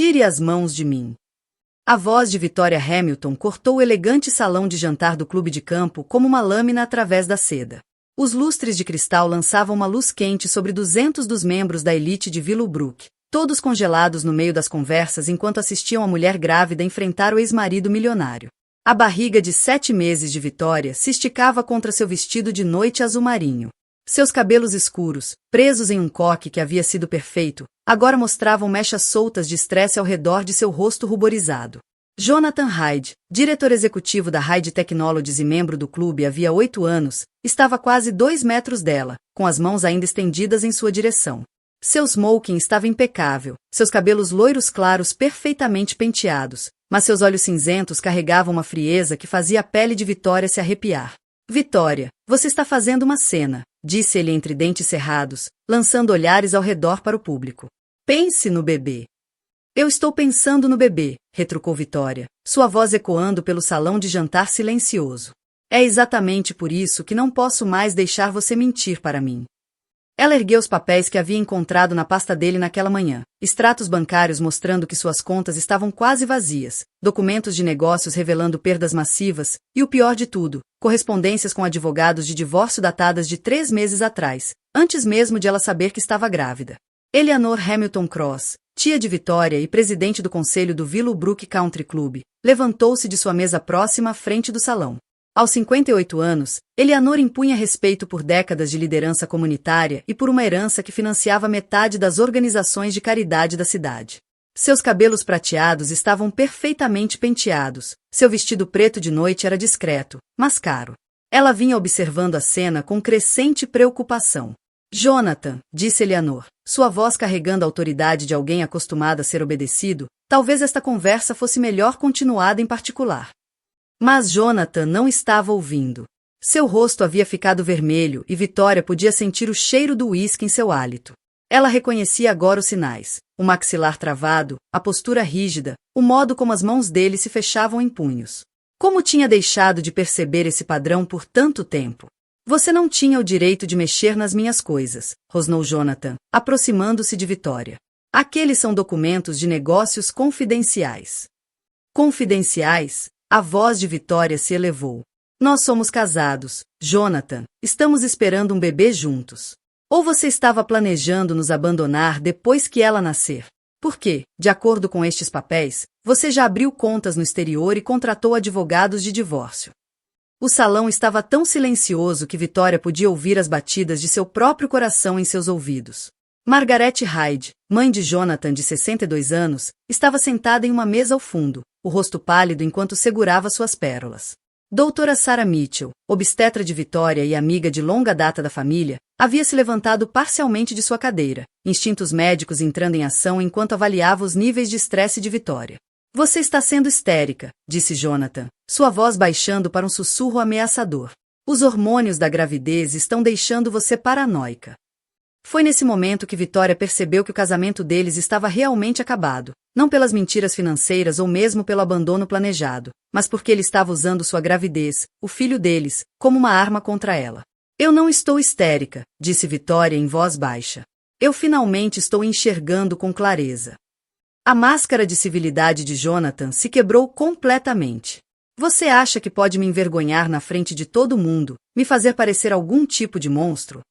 Tire as mãos de mim. A voz de Victoria Hamilton cortou o elegante salão de jantar do clube de campo como uma lâmina através da seda. Os lustres de cristal lançavam uma luz quente sobre 200 dos membros da elite de Willowbrook, todos congelados no meio das conversas enquanto assistiam a mulher grávida enfrentar o ex-marido milionário. A barriga de 7 meses de Victoria se esticava contra seu vestido de noite azul marinho. Seus cabelos escuros, presos em um coque que havia sido perfeito, agora mostravam mechas soltas de estresse ao redor de seu rosto ruborizado. Jonathan Hyde, diretor executivo da Hyde Technologies e membro do clube havia 8 anos, estava a quase 2 metros dela, com as mãos ainda estendidas em sua direção. Seu smoking estava impecável, seus cabelos loiros claros perfeitamente penteados, mas seus olhos cinzentos carregavam uma frieza que fazia a pele de Victoria se arrepiar. Victoria, você está fazendo uma cena, disse ele entre dentes cerrados, lançando olhares ao redor para o público. Pense no bebê. Eu estou pensando no bebê, retrucou Victoria, sua voz ecoando pelo salão de jantar silencioso. É exatamente por isso que não posso mais deixar você mentir para mim. Ela ergueu os papéis que havia encontrado na pasta dele naquela manhã, extratos bancários mostrando que suas contas estavam quase vazias, documentos de negócios revelando perdas massivas, e o pior de tudo, correspondências com advogados de divórcio datadas de 3 meses atrás, antes mesmo de ela saber que estava grávida. Eleanor Hamilton Cross, tia de Victoria e presidente do conselho do Willowbrook Country Club, levantou-se de sua mesa próxima à frente do salão. Aos 58 anos, Eleanor impunha respeito por décadas de liderança comunitária e por uma herança que financiava metade das organizações de caridade da cidade. Seus cabelos prateados estavam perfeitamente penteados, seu vestido preto de noite era discreto, mas caro. Ela vinha observando a cena com crescente preocupação. Jonathan, disse Eleanor, sua voz carregando a autoridade de alguém acostumado a ser obedecido, talvez esta conversa fosse melhor continuada em particular. Mas Jonathan não estava ouvindo. Seu rosto havia ficado vermelho e Victoria podia sentir o cheiro do uísque em seu hálito. Ela reconhecia agora os sinais, o maxilar travado, a postura rígida, o modo como as mãos dele se fechavam em punhos. Como tinha deixado de perceber esse padrão por tanto tempo? Você não tinha o direito de mexer nas minhas coisas, rosnou Jonathan, aproximando-se de Victoria. Aqueles são documentos de negócios confidenciais. Confidenciais? A voz de Victoria se elevou. Nós somos casados, Jonathan, estamos esperando um bebê juntos. Ou você estava planejando nos abandonar depois que ela nascer? Porque, de acordo com estes papéis, você já abriu contas no exterior e contratou advogados de divórcio. O salão estava tão silencioso que Victoria podia ouvir as batidas de seu próprio coração em seus ouvidos. Margaret Hyde, mãe de Jonathan de 62 anos, estava sentada em uma mesa ao fundo, o rosto pálido enquanto segurava suas pérolas. Doutora Sarah Mitchell, obstetra de Victoria e amiga de longa data da família, havia se levantado parcialmente de sua cadeira, instintos médicos entrando em ação enquanto avaliava os níveis de estresse de Victoria. Você está sendo histérica, disse Jonathan, sua voz baixando para um sussurro ameaçador. Os hormônios da gravidez estão deixando você paranoica. Foi nesse momento que Victoria percebeu que o casamento deles estava realmente acabado, não pelas mentiras financeiras ou mesmo pelo abandono planejado, mas porque ele estava usando sua gravidez, o filho deles, como uma arma contra ela. Eu não estou histérica, disse Victoria em voz baixa. Eu finalmente estou enxergando com clareza. A máscara de civilidade de Jonathan se quebrou completamente. Você acha que pode me envergonhar na frente de todo mundo, me fazer parecer algum tipo de monstro?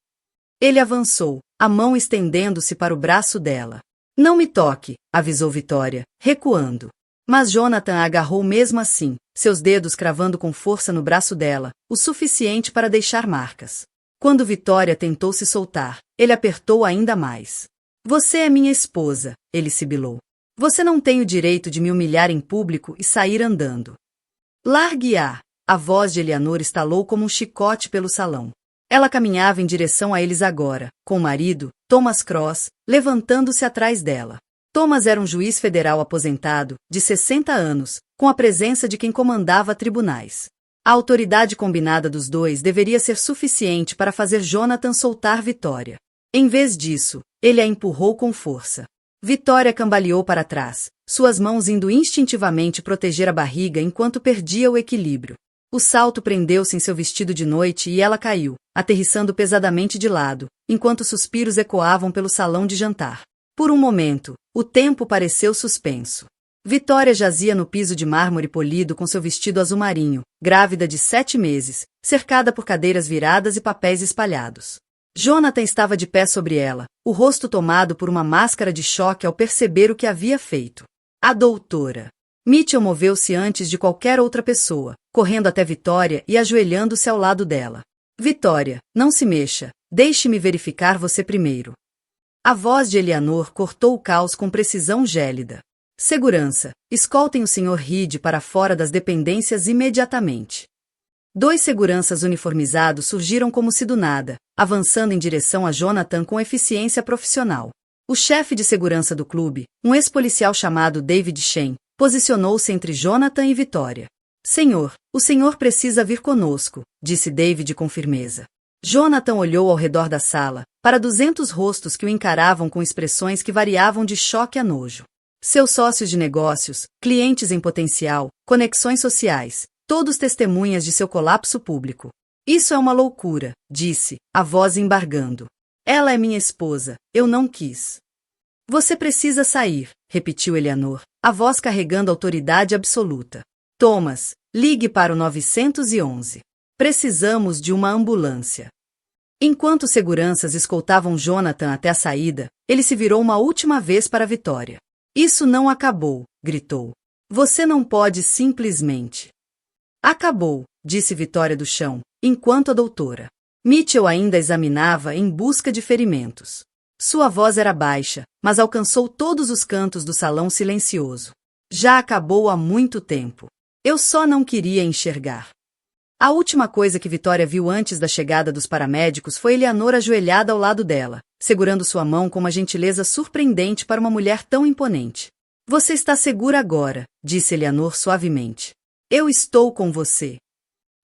Ele avançou, a mão estendendo-se para o braço dela. Não me toque, avisou Victoria, recuando. Mas Jonathan a agarrou mesmo assim, seus dedos cravando com força no braço dela, o suficiente para deixar marcas. Quando Victoria tentou se soltar, ele apertou ainda mais. Você é minha esposa, ele sibilou. Você não tem o direito de me humilhar em público e sair andando. Largue-a! A voz de Eleanor estalou como um chicote pelo salão. Ela caminhava em direção a eles agora, com o marido, Thomas Cross, levantando-se atrás dela. Thomas era um juiz federal aposentado, de 60 anos, com a presença de quem comandava tribunais. A autoridade combinada dos dois deveria ser suficiente para fazer Jonathan soltar Victoria. Em vez disso, ele a empurrou com força. Victoria cambaleou para trás, suas mãos indo instintivamente proteger a barriga enquanto perdia o equilíbrio. O salto prendeu-se em seu vestido de noite e ela caiu, aterrissando pesadamente de lado, enquanto suspiros ecoavam pelo salão de jantar. Por um momento, O tempo pareceu suspenso. Vitória jazia no piso de mármore polido com seu vestido azul marinho, grávida de 7 meses, cercada por cadeiras viradas e papéis espalhados. Jonathan estava de pé sobre ela, o rosto tomado por uma máscara de choque ao perceber o que havia feito. A doutora. Mitchell moveu-se antes de qualquer outra pessoa, correndo até Vitória e ajoelhando-se ao lado dela. Vitória, não se mexa, deixe-me verificar você primeiro. A voz de Eleanor cortou o caos com precisão gélida. Segurança, escoltem o Sr. Reed para fora das dependências imediatamente. 2 seguranças uniformizados surgiram como se do nada, avançando em direção a Jonathan com eficiência profissional. O chefe de segurança do clube, um ex-policial chamado David Shen, posicionou-se entre Jonathan e Vitória. Senhor, o senhor precisa vir conosco, disse David com firmeza. Jonathan olhou ao redor da sala, para 200 rostos que o encaravam com expressões que variavam de choque a nojo. Seus sócios de negócios, clientes em potencial, conexões sociais, todos testemunhas de seu colapso público. Isso é uma loucura, disse, a voz embargando. Ela é minha esposa, eu não quis. Você precisa sair, repetiu Eleanor, a voz carregando autoridade absoluta. Thomas, ligue para o 911. Precisamos de uma ambulância. Enquanto seguranças escoltavam Jonathan até a saída, ele se virou uma última vez para Vitória. Isso não acabou, gritou. Você não pode simplesmente. Acabou, disse Vitória do chão, enquanto a doutora Mitchell ainda examinava em busca de ferimentos. Sua voz era baixa, mas alcançou todos os cantos do salão silencioso. Já acabou há muito tempo. Eu só não queria enxergar. A última coisa que Vitória viu antes da chegada dos paramédicos foi Eleanor ajoelhada ao lado dela, segurando sua mão com uma gentileza surpreendente para uma mulher tão imponente. Você está segura agora, disse Eleanor suavemente. Eu estou com você.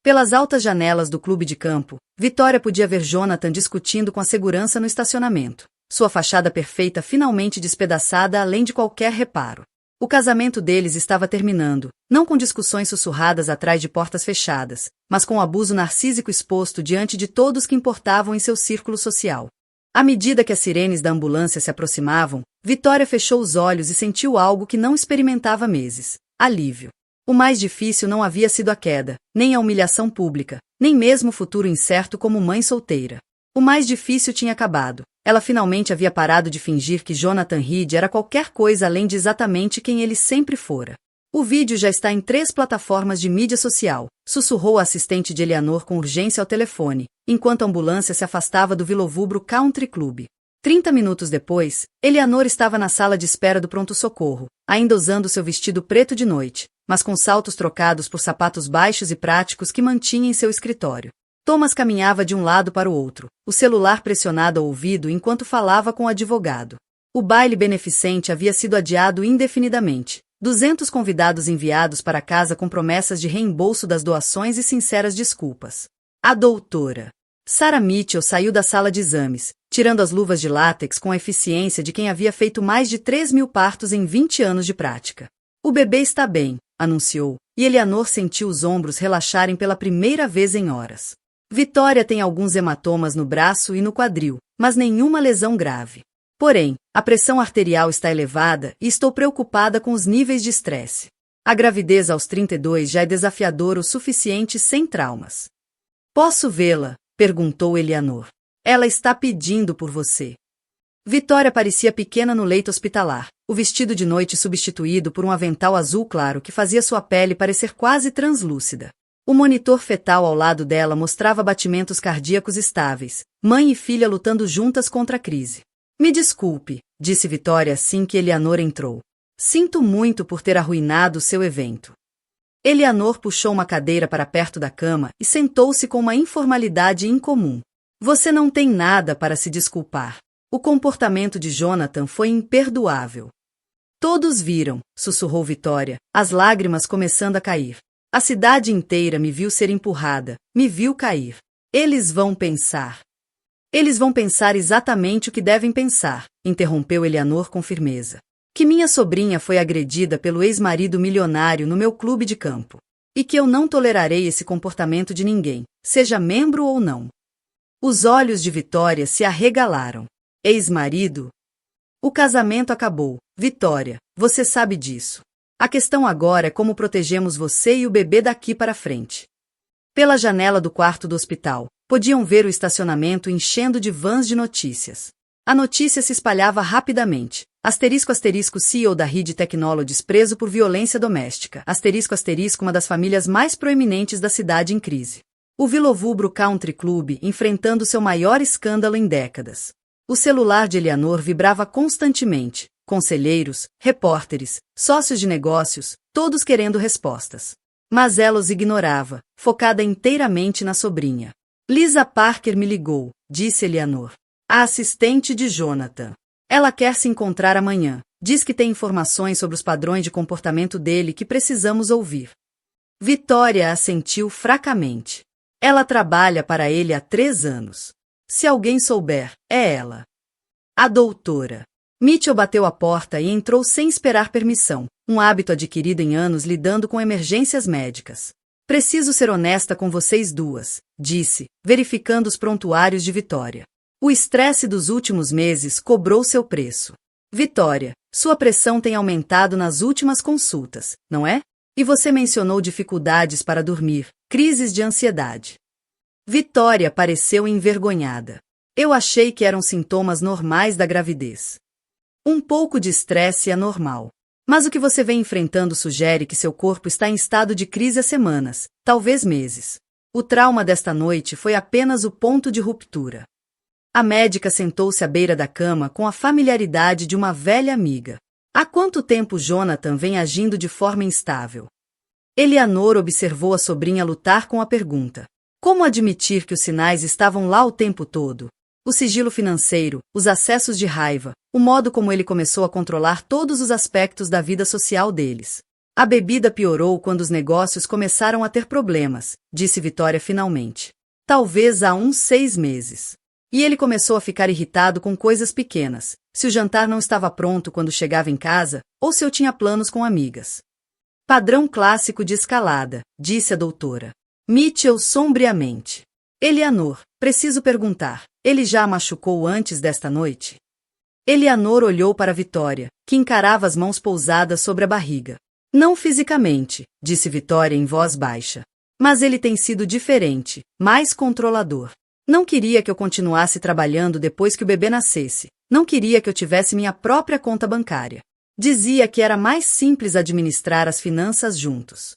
Pelas altas janelas do clube de campo, Vitória podia ver Jonathan discutindo com a segurança no estacionamento, sua fachada perfeita finalmente despedaçada além de qualquer reparo. O casamento deles estava terminando, não com discussões sussurradas atrás de portas fechadas, mas com o abuso narcísico exposto diante de todos que importavam em seu círculo social. À medida que as sirenes da ambulância se aproximavam, Vitória fechou os olhos e sentiu algo que não experimentava há meses: alívio. O mais difícil não havia sido a queda, nem a humilhação pública, nem mesmo o futuro incerto como mãe solteira. O mais difícil tinha acabado. Ela finalmente havia parado de fingir que Jonathan Reed era qualquer coisa além de exatamente quem ele sempre fora. O vídeo já está em 3 plataformas de mídia social, sussurrou a assistente de Eleanor com urgência ao telefone, enquanto a ambulância se afastava do Villovubro Country Club. 30 minutos depois, Eleanor estava na sala de espera do pronto-socorro, ainda usando seu vestido preto de noite, mas com saltos trocados por sapatos baixos e práticos que mantinha em seu escritório. Thomas caminhava de um lado para o outro, o celular pressionado ao ouvido enquanto falava com o advogado. O baile beneficente havia sido adiado indefinidamente. 200 convidados enviados para casa com promessas de reembolso das doações e sinceras desculpas. A doutora Sarah Mitchell saiu da sala de exames, tirando as luvas de látex com a eficiência de quem havia feito mais de 3.000 partos em 20 anos de prática. O bebê está bem, anunciou, e Eleanor sentiu os ombros relaxarem pela primeira vez em horas. Vitória tem alguns hematomas no braço e no quadril, mas nenhuma lesão grave. Porém, a pressão arterial está elevada e estou preocupada com os níveis de estresse. A gravidez aos 32 já é desafiadora o suficiente sem traumas. Posso vê-la? Perguntou Eleanor. Ela está pedindo por você. Vitória parecia pequena no leito hospitalar, o vestido de noite substituído por um avental azul claro que fazia sua pele parecer quase translúcida. O monitor fetal ao lado dela mostrava batimentos cardíacos estáveis, mãe e filha lutando juntas contra a crise. Me desculpe, disse Vitória assim que Eleanor entrou. Sinto muito por ter arruinado seu evento. Eleanor puxou uma cadeira para perto da cama e sentou-se com uma informalidade incomum. Você não tem nada para se desculpar. O comportamento de Jonathan foi imperdoável. Todos viram, sussurrou Vitória, as lágrimas começando a cair. A cidade inteira me viu ser empurrada, me viu cair. Eles vão pensar. Eles vão pensar exatamente o que devem pensar, interrompeu Eleanor com firmeza. Que minha sobrinha foi agredida pelo ex-marido milionário no meu clube de campo. E que eu não tolerarei esse comportamento de ninguém, seja membro ou não. Os olhos de Vitória se arregalaram. Ex-marido? O casamento acabou. Vitória, você sabe disso. A questão agora é como protegemos você e o bebê daqui para frente. Pela janela do quarto do hospital, podiam ver o estacionamento enchendo de vans de notícias. A notícia se espalhava rapidamente. *** CEO da Reed Technologies preso por violência doméstica. *** Uma das famílias mais proeminentes da cidade em crise. O Villovubro Country Club enfrentando seu maior escândalo em décadas. O celular de Eleanor vibrava constantemente. Conselheiros, repórteres, sócios de negócios, todos querendo respostas. Mas ela os ignorava, focada inteiramente na sobrinha. Lisa Parker me ligou, disse Eleanor. A assistente de Jonathan. Ela quer se encontrar amanhã. Diz que tem informações sobre os padrões de comportamento dele que precisamos ouvir. Vitória assentiu fracamente. Ela trabalha para ele há 3 anos. Se alguém souber, é ela. A doutora. Mitchell bateu a porta e entrou sem esperar permissão, um hábito adquirido em anos lidando com emergências médicas. Preciso ser honesta com vocês duas, disse, verificando os prontuários de Vitória. O estresse dos últimos meses cobrou seu preço. Vitória, sua pressão tem aumentado nas últimas consultas, não é? E você mencionou dificuldades para dormir, crises de ansiedade. Vitória pareceu envergonhada. Eu achei que eram sintomas normais da gravidez. Um pouco de estresse é normal. Mas o que você vem enfrentando sugere que seu corpo está em estado de crise há semanas, talvez meses. O trauma desta noite foi apenas o ponto de ruptura. A médica sentou-se à beira da cama com a familiaridade de uma velha amiga. Há quanto tempo Jonathan vem agindo de forma instável? Eleanor observou a sobrinha lutar com a pergunta. Como admitir que os sinais estavam lá o tempo todo? O sigilo financeiro, os acessos de raiva, o modo como ele começou a controlar todos os aspectos da vida social deles. A bebida piorou quando os negócios começaram a ter problemas, disse Vitória finalmente. Talvez há uns 6 meses. E ele começou a ficar irritado com coisas pequenas, se o jantar não estava pronto quando chegava em casa, ou se eu tinha planos com amigas. Padrão clássico de escalada, disse a doutora. Mitchell sombriamente. Eleanor, preciso perguntar, ele já a machucou antes desta noite? Eleanor olhou para Vitória, que encarava as mãos pousadas sobre a barriga. Não fisicamente, disse Vitória em voz baixa. Mas ele tem sido diferente, mais controlador. Não queria que eu continuasse trabalhando depois que o bebê nascesse. Não queria que eu tivesse minha própria conta bancária. Dizia que era mais simples administrar as finanças juntos.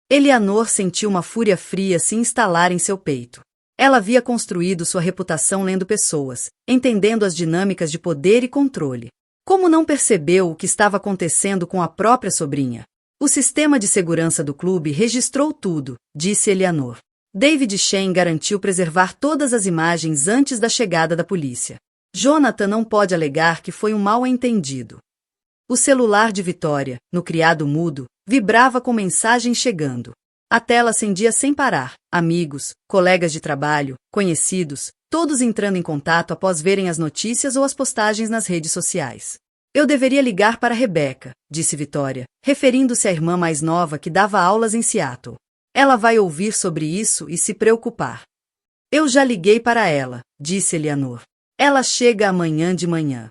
Eleanor sentiu uma fúria fria se instalar em seu peito. Ela havia construído sua reputação lendo pessoas, entendendo as dinâmicas de poder e controle. Como não percebeu o que estava acontecendo com a própria sobrinha? O sistema de segurança do clube registrou tudo, disse Eleanor. David Shane garantiu preservar todas as imagens antes da chegada da polícia. Jonathan não pode alegar que foi um mal-entendido. O celular de Vitória, no criado mudo, vibrava com mensagens chegando. A tela acendia sem parar. Amigos, colegas de trabalho, conhecidos, todos entrando em contato após verem as notícias ou as postagens nas redes sociais. Eu deveria ligar para Rebecca, disse Vitória, referindo-se à irmã mais nova que dava aulas em Seattle. Ela vai ouvir sobre isso e se preocupar. Eu já liguei para ela, disse Eleanor. Ela chega amanhã de manhã.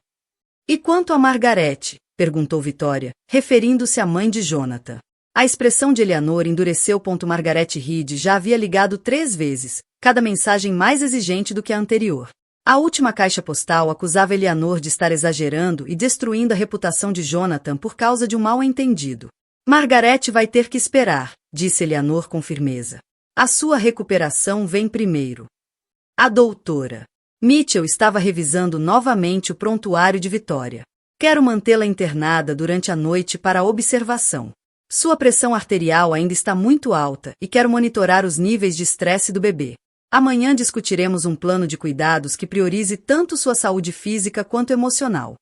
E quanto a Margarete? Perguntou Vitória, referindo-se à mãe de Jonathan. A expressão de Eleanor endureceu. Margarete Reed já havia ligado 3 vezes, cada mensagem mais exigente do que a anterior. A última caixa postal acusava Eleanor de estar exagerando e destruindo a reputação de Jonathan por causa de um mal-entendido. Margarete vai ter que esperar, disse Eleanor com firmeza. A sua recuperação vem primeiro. A doutora Mitchell estava revisando novamente o prontuário de Vitória. Quero mantê-la internada durante a noite para observação. Sua pressão arterial ainda está muito alta e quero monitorar os níveis de estresse do bebê. Amanhã discutiremos um plano de cuidados que priorize tanto sua saúde física quanto emocional.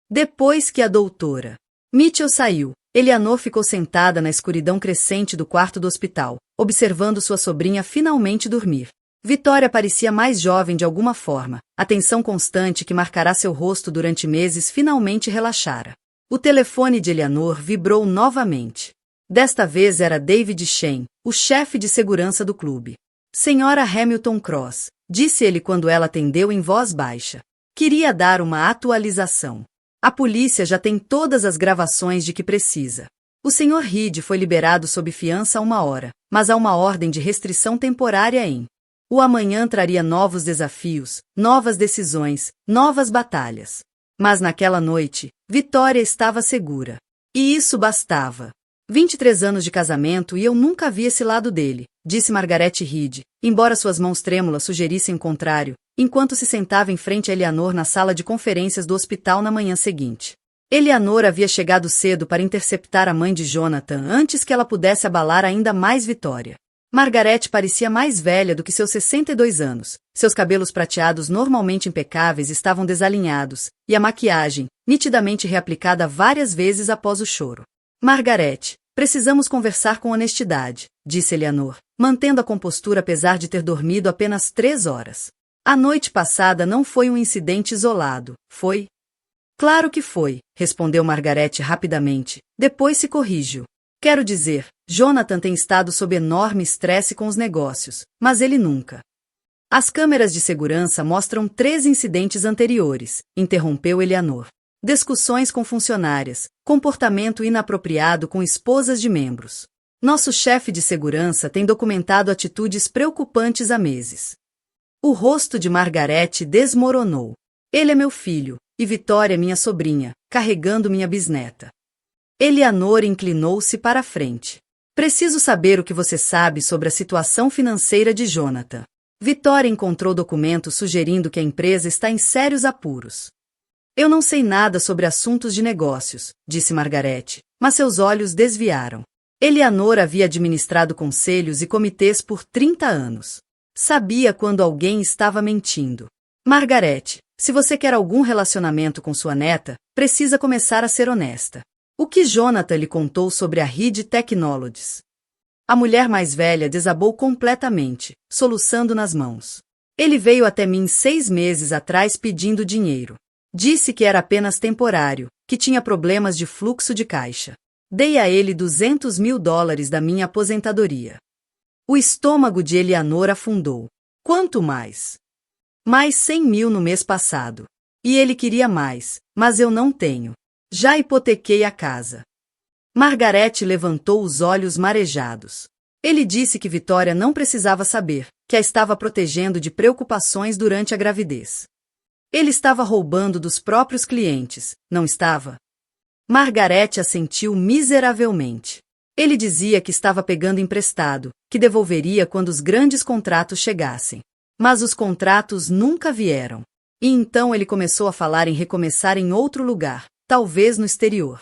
Depois que a doutora Mitchell saiu, Eleanor ficou sentada na escuridão crescente do quarto do hospital, observando sua sobrinha finalmente dormir. Vitória parecia mais jovem de alguma forma, a tensão constante que marcará seu rosto durante meses finalmente relaxara. O telefone de Eleanor vibrou novamente. Desta vez era David Shane, o chefe de segurança do clube. Senhora Hamilton Cross, disse ele quando ela atendeu em voz baixa. Queria dar uma atualização. A polícia já tem todas as gravações de que precisa. O Sr. Reed foi liberado sob fiança há 1 hora, mas há uma ordem de restrição temporária em. O amanhã traria novos desafios, novas decisões, novas batalhas. Mas naquela noite, Vitória estava segura. E isso bastava. 23 anos de casamento e eu nunca vi esse lado dele, disse Margaret Reed, embora suas mãos trêmulas sugerissem o contrário, enquanto se sentava em frente a Eleanor na sala de conferências do hospital na manhã seguinte. Eleanor havia chegado cedo para interceptar a mãe de Jonathan antes que ela pudesse abalar ainda mais Vitória. Margaret parecia mais velha do que seus 62 anos, seus cabelos prateados normalmente impecáveis estavam desalinhados, e a maquiagem, nitidamente reaplicada várias vezes após o choro. Margaret, precisamos conversar com honestidade, disse Eleanor, mantendo a compostura apesar de ter dormido apenas 3 horas. A noite passada não foi um incidente isolado, foi? Claro que foi, respondeu Margaret rapidamente, depois se corrigiu. Quero dizer, Jonathan tem estado sob enorme estresse com os negócios, mas ele nunca. As câmeras de segurança mostram 3 incidentes anteriores, interrompeu Eleanor. Discussões com funcionárias, comportamento inapropriado com esposas de membros. Nosso chefe de segurança tem documentado atitudes preocupantes há meses. O rosto de Margaret desmoronou. Ele é meu filho, e Vitória é minha sobrinha, carregando minha bisneta. Eleanor inclinou-se para a frente. Preciso saber o que você sabe sobre a situação financeira de Jonathan. Vitória encontrou documentos sugerindo que a empresa está em sérios apuros. Eu não sei nada sobre assuntos de negócios, disse Margaret, mas seus olhos desviaram. Eleanor havia administrado conselhos e comitês por 30 anos. Sabia quando alguém estava mentindo. Margaret, se você quer algum relacionamento com sua neta, precisa começar a ser honesta. O que Jonathan lhe contou sobre a Reed Technologies? A mulher mais velha desabou completamente, soluçando nas mãos. Ele veio até mim 6 meses atrás pedindo dinheiro. Disse que era apenas temporário, que tinha problemas de fluxo de caixa. Dei a ele $200.000 da minha aposentadoria. O estômago de Eleanor afundou. Quanto mais? Mais 100 mil no mês passado. E ele queria mais, mas eu não tenho. Já hipotequei a casa. Margaret levantou os olhos marejados. Ele disse que Vitória não precisava saber, que a estava protegendo de preocupações durante a gravidez. Ele estava roubando dos próprios clientes, não estava? Margaret assentiu miseravelmente. Ele dizia que estava pegando emprestado, que devolveria quando os grandes contratos chegassem. Mas os contratos nunca vieram. E então ele começou a falar em recomeçar em outro lugar, talvez no exterior.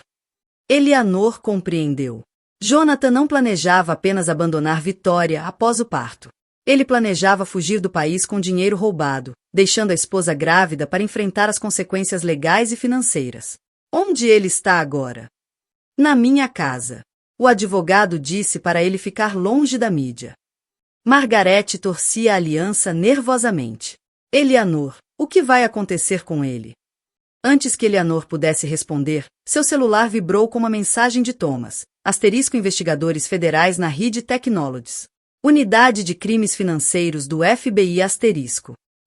Eleanor compreendeu. Jonathan não planejava apenas abandonar Vitória após o parto. Ele planejava fugir do país com dinheiro roubado, deixando a esposa grávida para enfrentar as consequências legais e financeiras. Onde ele está agora? Na minha casa. O advogado disse para ele ficar longe da mídia. Margaret torcia a aliança nervosamente. Eleanor, o que vai acontecer com ele? Antes que Eleanor pudesse responder, seu celular vibrou com uma mensagem de Thomas, investigadores federais na Reed Technologies. Unidade de Crimes Financeiros do FBI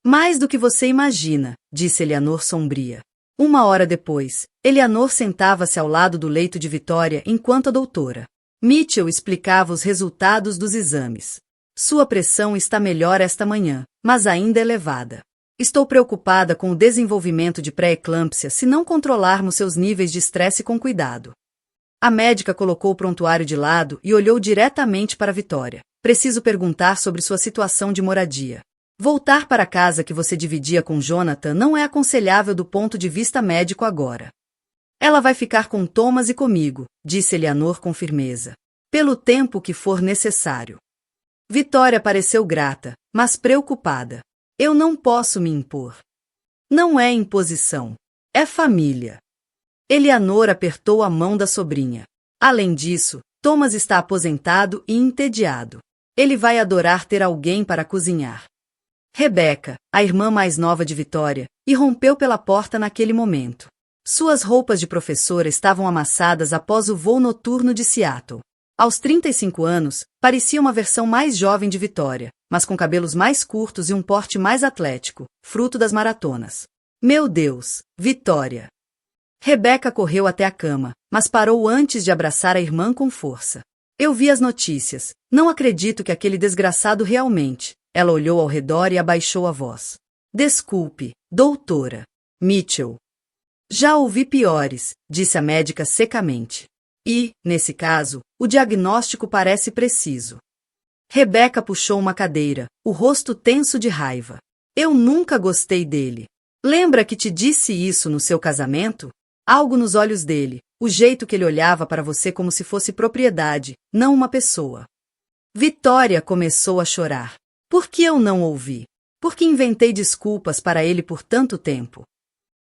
Mais do que você imagina, disse Eleanor sombria. 1 hora depois, Eleanor sentava-se ao lado do leito de Vitória enquanto a doutora Mitchell explicava os resultados dos exames. Sua pressão está melhor esta manhã, mas ainda elevada. Estou preocupada com o desenvolvimento de pré-eclâmpsia se não controlarmos seus níveis de estresse com cuidado. A médica colocou o prontuário de lado e olhou diretamente para Vitória. Preciso perguntar sobre sua situação de moradia. Voltar para a casa que você dividia com Jonathan não é aconselhável do ponto de vista médico agora. Ela vai ficar com Thomas e comigo, disse Eleanor com firmeza. Pelo tempo que for necessário. Vitória pareceu grata, mas preocupada. Eu não posso me impor. Não é imposição. É família. Eleanor apertou a mão da sobrinha. Além disso, Thomas está aposentado e entediado. Ele vai adorar ter alguém para cozinhar. Rebecca, a irmã mais nova de Vitória, irrompeu pela porta naquele momento. Suas roupas de professora estavam amassadas após o voo noturno de Seattle. Aos 35 anos, parecia uma versão mais jovem de Vitória, mas com cabelos mais curtos e um porte mais atlético, fruto das maratonas. Meu Deus, Vitória! Rebeca correu até a cama, mas parou antes de abraçar a irmã com força. Eu vi as notícias. Não acredito que aquele desgraçado realmente... Ela olhou ao redor e abaixou a voz. Desculpe, doutora. Mitchell. Já ouvi piores, disse a médica secamente. E, nesse caso, o diagnóstico parece preciso. Rebeca puxou uma cadeira, o rosto tenso de raiva. Eu nunca gostei dele. Lembra que te disse isso no seu casamento? Algo nos olhos dele, o jeito que ele olhava para você como se fosse propriedade, não uma pessoa. Vitória começou a chorar. Por que eu não ouvi? Por que inventei desculpas para ele por tanto tempo?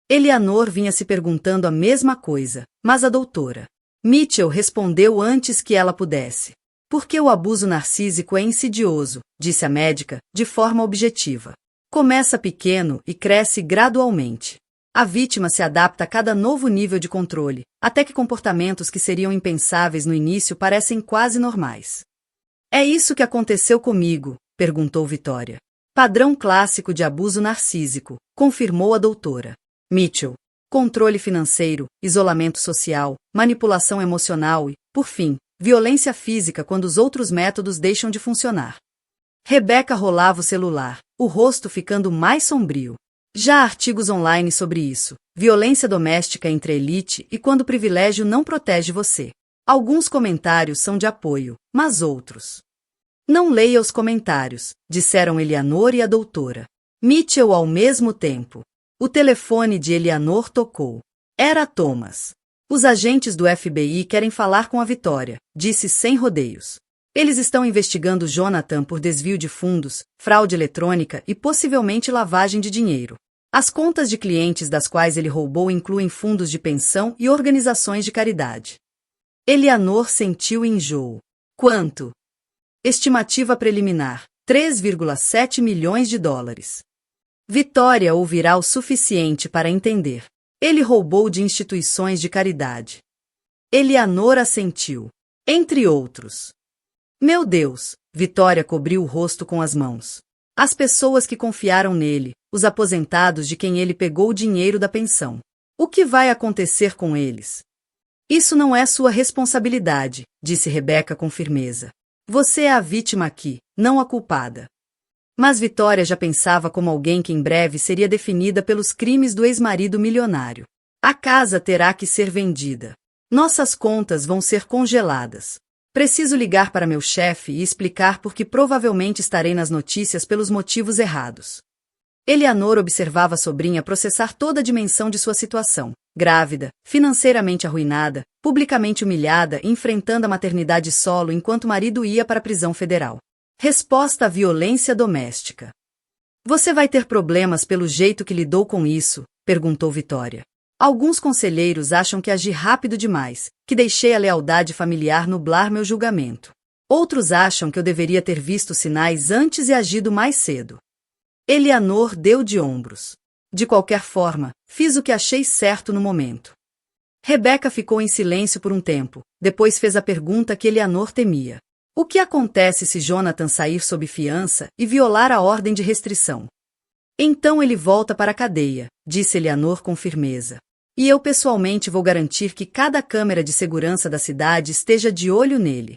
Eleanor vinha se perguntando a mesma coisa, mas a doutora Mitchell respondeu antes que ela pudesse. Porque o abuso narcísico é insidioso, disse a médica, de forma objetiva. Começa pequeno e cresce gradualmente. A vítima se adapta a cada novo nível de controle, até que comportamentos que seriam impensáveis no início parecem quase normais. É isso que aconteceu comigo, perguntou Vitória. Padrão clássico de abuso narcísico, confirmou a doutora Mitchell. Controle financeiro, isolamento social, manipulação emocional e, por fim, violência física quando os outros métodos deixam de funcionar. Rebeca rolava o celular, o rosto ficando mais sombrio. Já há artigos online sobre isso. Violência doméstica entre elite e quando o privilégio não protege você. Alguns comentários são de apoio, mas outros. Não leia os comentários, disseram Eleanor e a doutora Mitchell ao mesmo tempo. O telefone de Eleanor tocou. Era Thomas. Os agentes do FBI querem falar com a Vitória, disse sem rodeios. Eles estão investigando Jonathan por desvio de fundos, fraude eletrônica e possivelmente lavagem de dinheiro. As contas de clientes das quais ele roubou incluem fundos de pensão e organizações de caridade. Eleanor sentiu enjoo. Quanto? Estimativa preliminar, 3,7 milhões de dólares. Vitória ouvirá o suficiente para entender. Ele roubou de instituições de caridade. Eleanor assentiu. Entre outros. Meu Deus! Vitória cobriu o rosto com as mãos. As pessoas que confiaram nele, os aposentados de quem ele pegou o dinheiro da pensão. O que vai acontecer com eles? Isso não é sua responsabilidade, disse Rebeca com firmeza. Você é a vítima aqui, não a culpada. Mas Vitória já pensava como alguém que em breve seria definida pelos crimes do ex-marido milionário. A casa terá que ser vendida. Nossas contas vão ser congeladas. Preciso ligar para meu chefe e explicar por que provavelmente estarei nas notícias pelos motivos errados. Eleanor observava a sobrinha processar toda a dimensão de sua situação. Grávida, financeiramente arruinada, publicamente humilhada e enfrentando a maternidade solo enquanto o marido ia para a prisão federal. Resposta à violência doméstica. Você vai ter problemas pelo jeito que lidou com isso? Perguntou Vitória. Alguns conselheiros acham que agi rápido demais, que deixei a lealdade familiar nublar meu julgamento. Outros acham que eu deveria ter visto sinais antes e agido mais cedo. Eleanor deu de ombros. De qualquer forma, fiz o que achei certo no momento. Rebeca ficou em silêncio por um tempo, depois fez a pergunta que Eleanor temia. O que acontece se Jonathan sair sob fiança e violar a ordem de restrição? Então ele volta para a cadeia, disse Eleanor com firmeza. E eu pessoalmente vou garantir que cada câmera de segurança da cidade esteja de olho nele.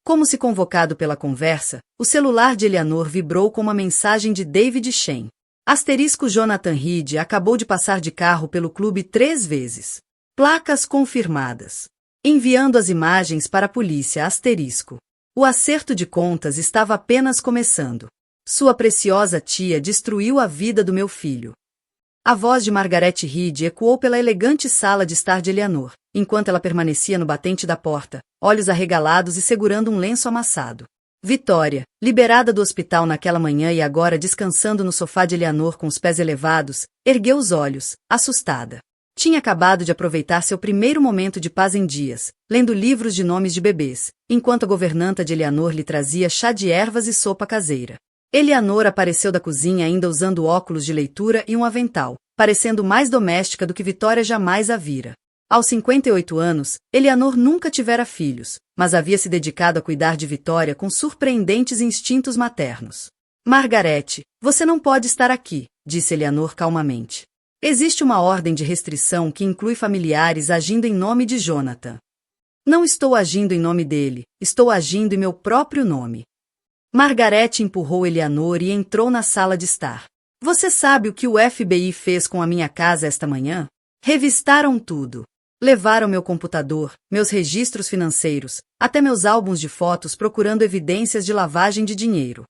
Como se convocado pela conversa, o celular de Eleanor vibrou com uma mensagem de David Shen. Asterisco Jonathan Reed acabou de passar de carro pelo clube 3 vezes. Placas confirmadas. Enviando as imagens para a polícia asterisco. O acerto de contas estava apenas começando. Sua preciosa tia destruiu a vida do meu filho. A voz de Margaret Reed ecoou pela elegante sala de estar de Eleanor, enquanto ela permanecia no batente da porta, olhos arregalados e segurando um lenço amassado. Vitória, liberada do hospital naquela manhã e agora descansando no sofá de Eleanor com os pés elevados, ergueu os olhos, assustada. Tinha acabado de aproveitar seu primeiro momento de paz em dias, lendo livros de nomes de bebês, enquanto a governanta de Eleanor lhe trazia chá de ervas e sopa caseira. Eleanor apareceu da cozinha ainda usando óculos de leitura e um avental, parecendo mais doméstica do que Vitória jamais a vira. Aos 58 anos, Eleanor nunca tivera filhos, mas havia se dedicado a cuidar de Vitória com surpreendentes instintos maternos. Margarete, você não pode estar aqui, disse Eleanor calmamente. Existe uma ordem de restrição que inclui familiares agindo em nome de Jonathan. Não estou agindo em nome dele, estou agindo em meu próprio nome. Margaret empurrou Eleanor e entrou na sala de estar. Você sabe o que o FBI fez com a minha casa esta manhã? Revistaram tudo. Levaram meu computador, meus registros financeiros, até meus álbuns de fotos procurando evidências de lavagem de dinheiro.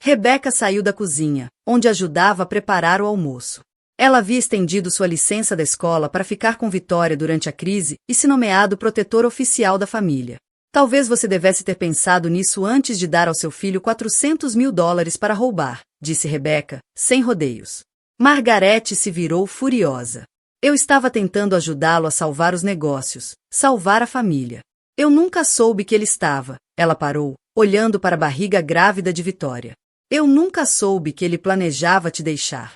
Rebecca saiu da cozinha, onde ajudava a preparar o almoço. Ela havia estendido sua licença da escola para ficar com Vitória durante a crise e se nomeado protetor oficial da família. Talvez você devesse ter pensado nisso antes de dar ao seu filho $400 mil para roubar, disse Rebecca, sem rodeios. Margaret se virou furiosa. Eu estava tentando ajudá-lo a salvar os negócios, salvar a família. Eu nunca soube que ele estava. Ela parou, olhando para a barriga grávida de Vitória. Eu nunca soube que ele planejava te deixar.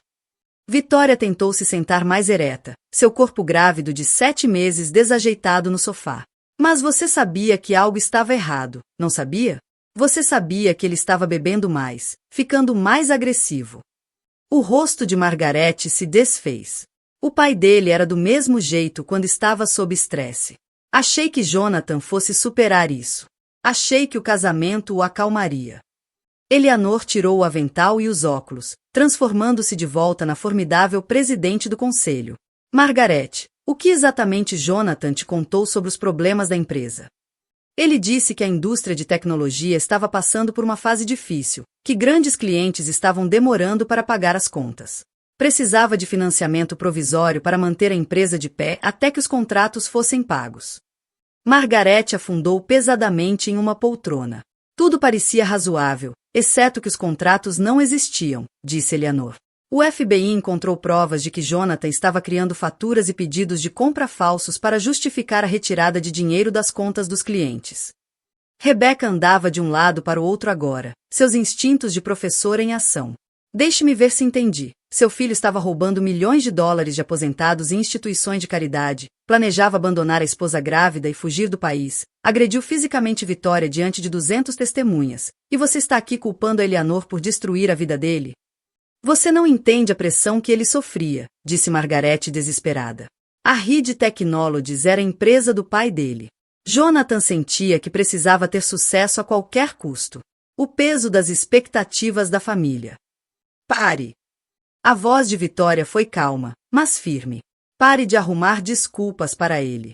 Vitória tentou se sentar mais ereta, seu corpo grávido de 7 meses desajeitado no sofá. Mas você sabia que algo estava errado, não sabia? Você sabia que ele estava bebendo mais, ficando mais agressivo. O rosto de Margaret se desfez. O pai dele era do mesmo jeito quando estava sob estresse. Achei que Jonathan fosse superar isso. Achei que o casamento o acalmaria. Eleanor tirou o avental e os óculos, transformando-se de volta na formidável presidente do conselho. Margaret, o que exatamente Jonathan te contou sobre os problemas da empresa? Ele disse que a indústria de tecnologia estava passando por uma fase difícil, que grandes clientes estavam demorando para pagar as contas. Precisava de financiamento provisório para manter a empresa de pé até que os contratos fossem pagos. Margaret afundou pesadamente em uma poltrona. Tudo parecia razoável, exceto que os contratos não existiam, disse Eleanor. O FBI encontrou provas de que Jonathan estava criando faturas e pedidos de compra falsos para justificar a retirada de dinheiro das contas dos clientes. Rebecca andava de um lado para o outro agora, seus instintos de professora em ação. Deixe-me ver se entendi. Seu filho estava roubando milhões de dólares de aposentados em instituições de caridade, planejava abandonar a esposa grávida e fugir do país, agrediu fisicamente Vitória diante de 200 testemunhas, e você está aqui culpando a Eleanor por destruir a vida dele? Você não entende a pressão que ele sofria, disse Margaret desesperada. A Reed Technologies era a empresa do pai dele. Jonathan sentia que precisava ter sucesso a qualquer custo. O peso das expectativas da família. Pare! A voz de Vitória foi calma, mas firme. Pare de arrumar desculpas para ele.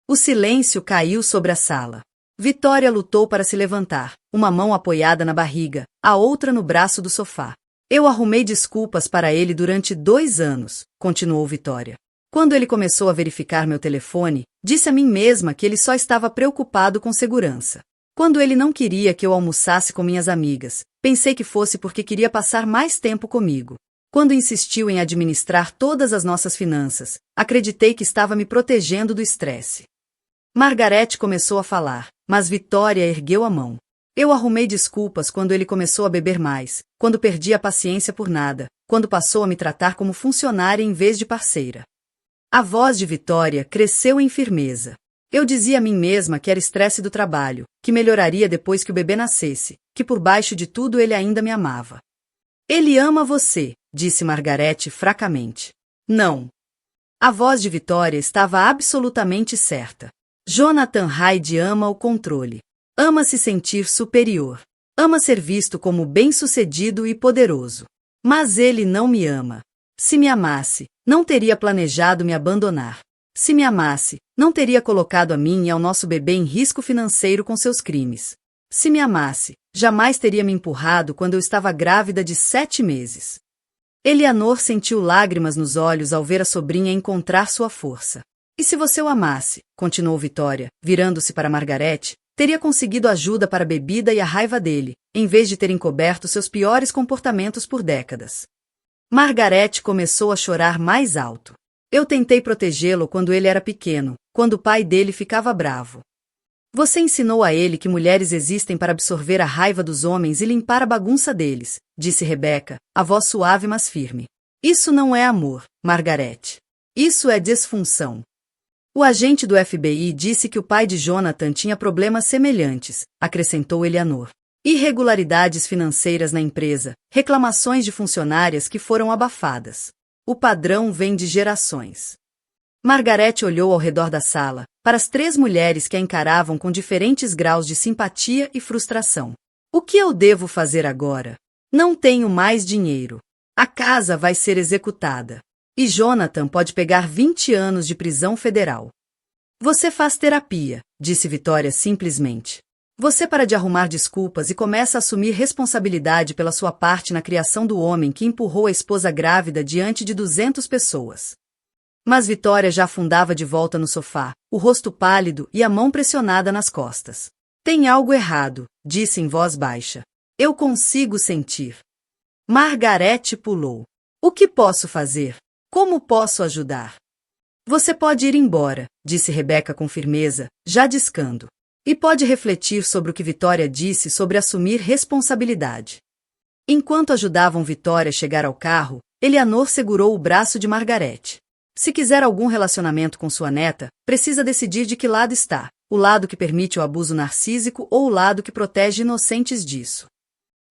O silêncio caiu sobre a sala. Vitória lutou para se levantar, uma mão apoiada na barriga, a outra no braço do sofá. Eu arrumei desculpas para ele durante 2 anos, continuou Vitória. Quando ele começou a verificar meu telefone, disse a mim mesma que ele só estava preocupado com segurança. Quando ele não queria que eu almoçasse com minhas amigas, pensei que fosse porque queria passar mais tempo comigo. Quando insistiu em administrar todas as nossas finanças, acreditei que estava me protegendo do estresse. Margaret começou a falar, mas Vitória ergueu a mão. Eu arrumei desculpas quando ele começou a beber mais, quando perdi a paciência por nada, quando passou a me tratar como funcionária em vez de parceira. A voz de Vitória cresceu em firmeza. Eu dizia a mim mesma que era estresse do trabalho, que melhoraria depois que o bebê nascesse, que por baixo de tudo ele ainda me amava. Ele ama você, disse Margaret fracamente. Não. A voz de Vitória estava absolutamente certa. Jonathan Hyde ama o controle. Ama se sentir superior. Ama ser visto como bem-sucedido e poderoso. Mas ele não me ama. Se me amasse, não teria planejado me abandonar. Se me amasse, não teria colocado a mim e ao nosso bebê em risco financeiro com seus crimes. Se me amasse, jamais teria me empurrado quando eu estava grávida de 7 meses. Eleanor sentiu lágrimas nos olhos ao ver a sobrinha encontrar sua força. E se você o amasse, continuou Vitória, virando-se para Margaret, teria conseguido ajuda para a bebida e a raiva dele, em vez de ter encoberto seus piores comportamentos por décadas. Margaret começou a chorar mais alto. Eu tentei protegê-lo quando ele era pequeno, quando o pai dele ficava bravo. Você ensinou a ele que mulheres existem para absorver a raiva dos homens e limpar a bagunça deles, disse Rebecca, a voz suave mas firme. Isso não é amor, Margaret. Isso é disfunção. O agente do FBI disse que o pai de Jonathan tinha problemas semelhantes, acrescentou Eleanor. Irregularidades financeiras na empresa, reclamações de funcionárias que foram abafadas. O padrão vem de gerações. Margarete olhou ao redor da sala, para as 3 mulheres que a encaravam com diferentes graus de simpatia e frustração. O que eu devo fazer agora? Não tenho mais dinheiro. A casa vai ser executada. E Jonathan pode pegar 20 anos de prisão federal. Você faz terapia, disse Vitória simplesmente. Você para de arrumar desculpas e começa a assumir responsabilidade pela sua parte na criação do homem que empurrou a esposa grávida diante de 200 pessoas. Mas Vitória já afundava de volta no sofá, o rosto pálido e a mão pressionada nas costas. Tem algo errado, disse em voz baixa. Eu consigo sentir. Margarete pulou. O que posso fazer? Como posso ajudar? Você pode ir embora, disse Rebeca com firmeza, já discando. E pode refletir sobre o que Vitória disse sobre assumir responsabilidade. Enquanto ajudavam Vitória a chegar ao carro, Eleanor segurou o braço de Margarete. Se quiser algum relacionamento com sua neta, precisa decidir de que lado está, o lado que permite o abuso narcísico ou o lado que protege inocentes disso.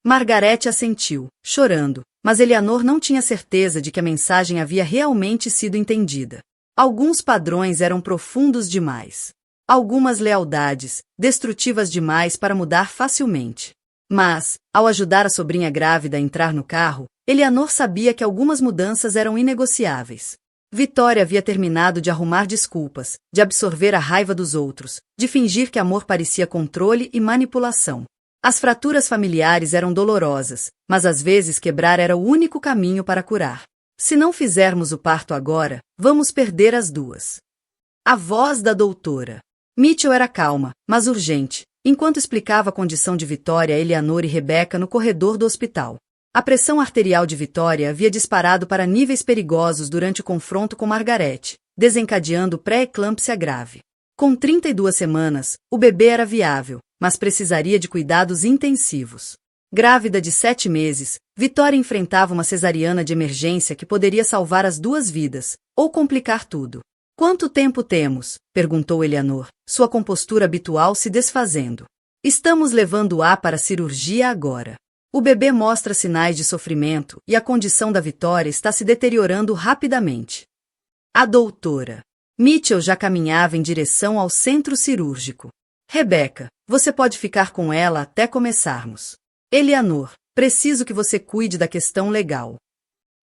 Margarete assentiu, chorando, mas Eleanor não tinha certeza de que a mensagem havia realmente sido entendida. Alguns padrões eram profundos demais. Algumas lealdades, destrutivas demais para mudar facilmente. Mas, ao ajudar a sobrinha grávida a entrar no carro, Eleanor sabia que algumas mudanças eram inegociáveis. Vitória havia terminado de arrumar desculpas, de absorver a raiva dos outros, de fingir que amor parecia controle e manipulação. As fraturas familiares eram dolorosas, mas às vezes quebrar era o único caminho para curar. Se não fizermos o parto agora, vamos perder as duas. A voz da doutora. Mitchell era calma, mas urgente, enquanto explicava a condição de Vitória a Eleanor e Rebeca no corredor do hospital. A pressão arterial de Vitória havia disparado para níveis perigosos durante o confronto com Margarete, desencadeando pré-eclâmpsia grave. Com 32 semanas, o bebê era viável, mas precisaria de cuidados intensivos. Grávida de 7 meses, Vitória enfrentava uma cesariana de emergência que poderia salvar as 2 vidas, ou complicar tudo. Quanto tempo temos? Perguntou Eleanor, sua compostura habitual se desfazendo. Estamos levando-a para a cirurgia agora. O bebê mostra sinais de sofrimento e a condição da Vitória está se deteriorando rapidamente. A doutora Mitchell já caminhava em direção ao centro cirúrgico. Rebeca, você pode ficar com ela até começarmos. Eleanor, preciso que você cuide da questão legal.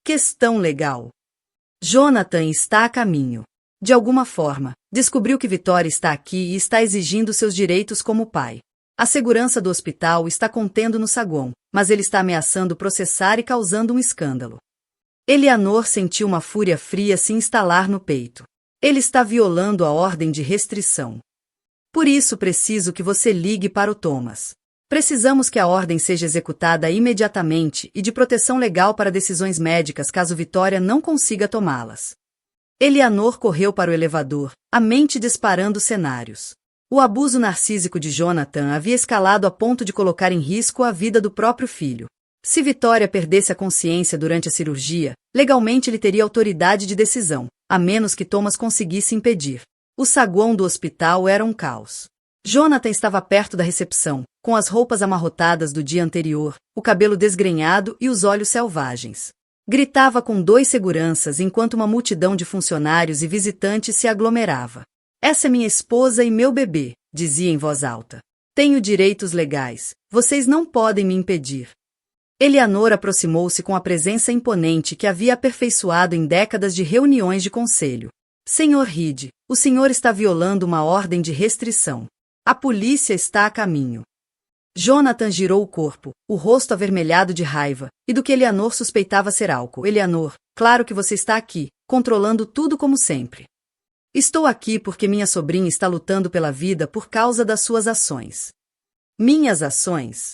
Questão legal. Jonathan está a caminho. De alguma forma, descobriu que Vitória está aqui e está exigindo seus direitos como pai. A segurança do hospital está contendo no saguão, mas ele está ameaçando processar e causando um escândalo. Eleanor sentiu uma fúria fria se instalar no peito. Ele está violando a ordem de restrição. Por isso preciso que você ligue para o Thomas. Precisamos que a ordem seja executada imediatamente e de proteção legal para decisões médicas caso Vitória não consiga tomá-las. Eleanor correu para o elevador, a mente disparando cenários. O abuso narcísico de Jonathan havia escalado a ponto de colocar em risco a vida do próprio filho. Se Vitória perdesse a consciência durante a cirurgia, legalmente ele teria autoridade de decisão, a menos que Thomas conseguisse impedir. O saguão do hospital era um caos. Jonathan estava perto da recepção, com as roupas amarrotadas do dia anterior, o cabelo desgrenhado e os olhos selvagens. Gritava com 2 seguranças enquanto uma multidão de funcionários e visitantes se aglomerava. Essa é minha esposa e meu bebê, dizia em voz alta. Tenho direitos legais, vocês não podem me impedir. Eleanor aproximou-se com a presença imponente que havia aperfeiçoado em décadas de reuniões de conselho. Senhor Reed, o senhor está violando uma ordem de restrição. A polícia está a caminho. Jonathan girou o corpo, o rosto avermelhado de raiva, e do que Eleanor suspeitava ser álcool. Eleanor, claro que você está aqui, controlando tudo como sempre. Estou aqui porque minha sobrinha está lutando pela vida por causa das suas ações. Minhas ações?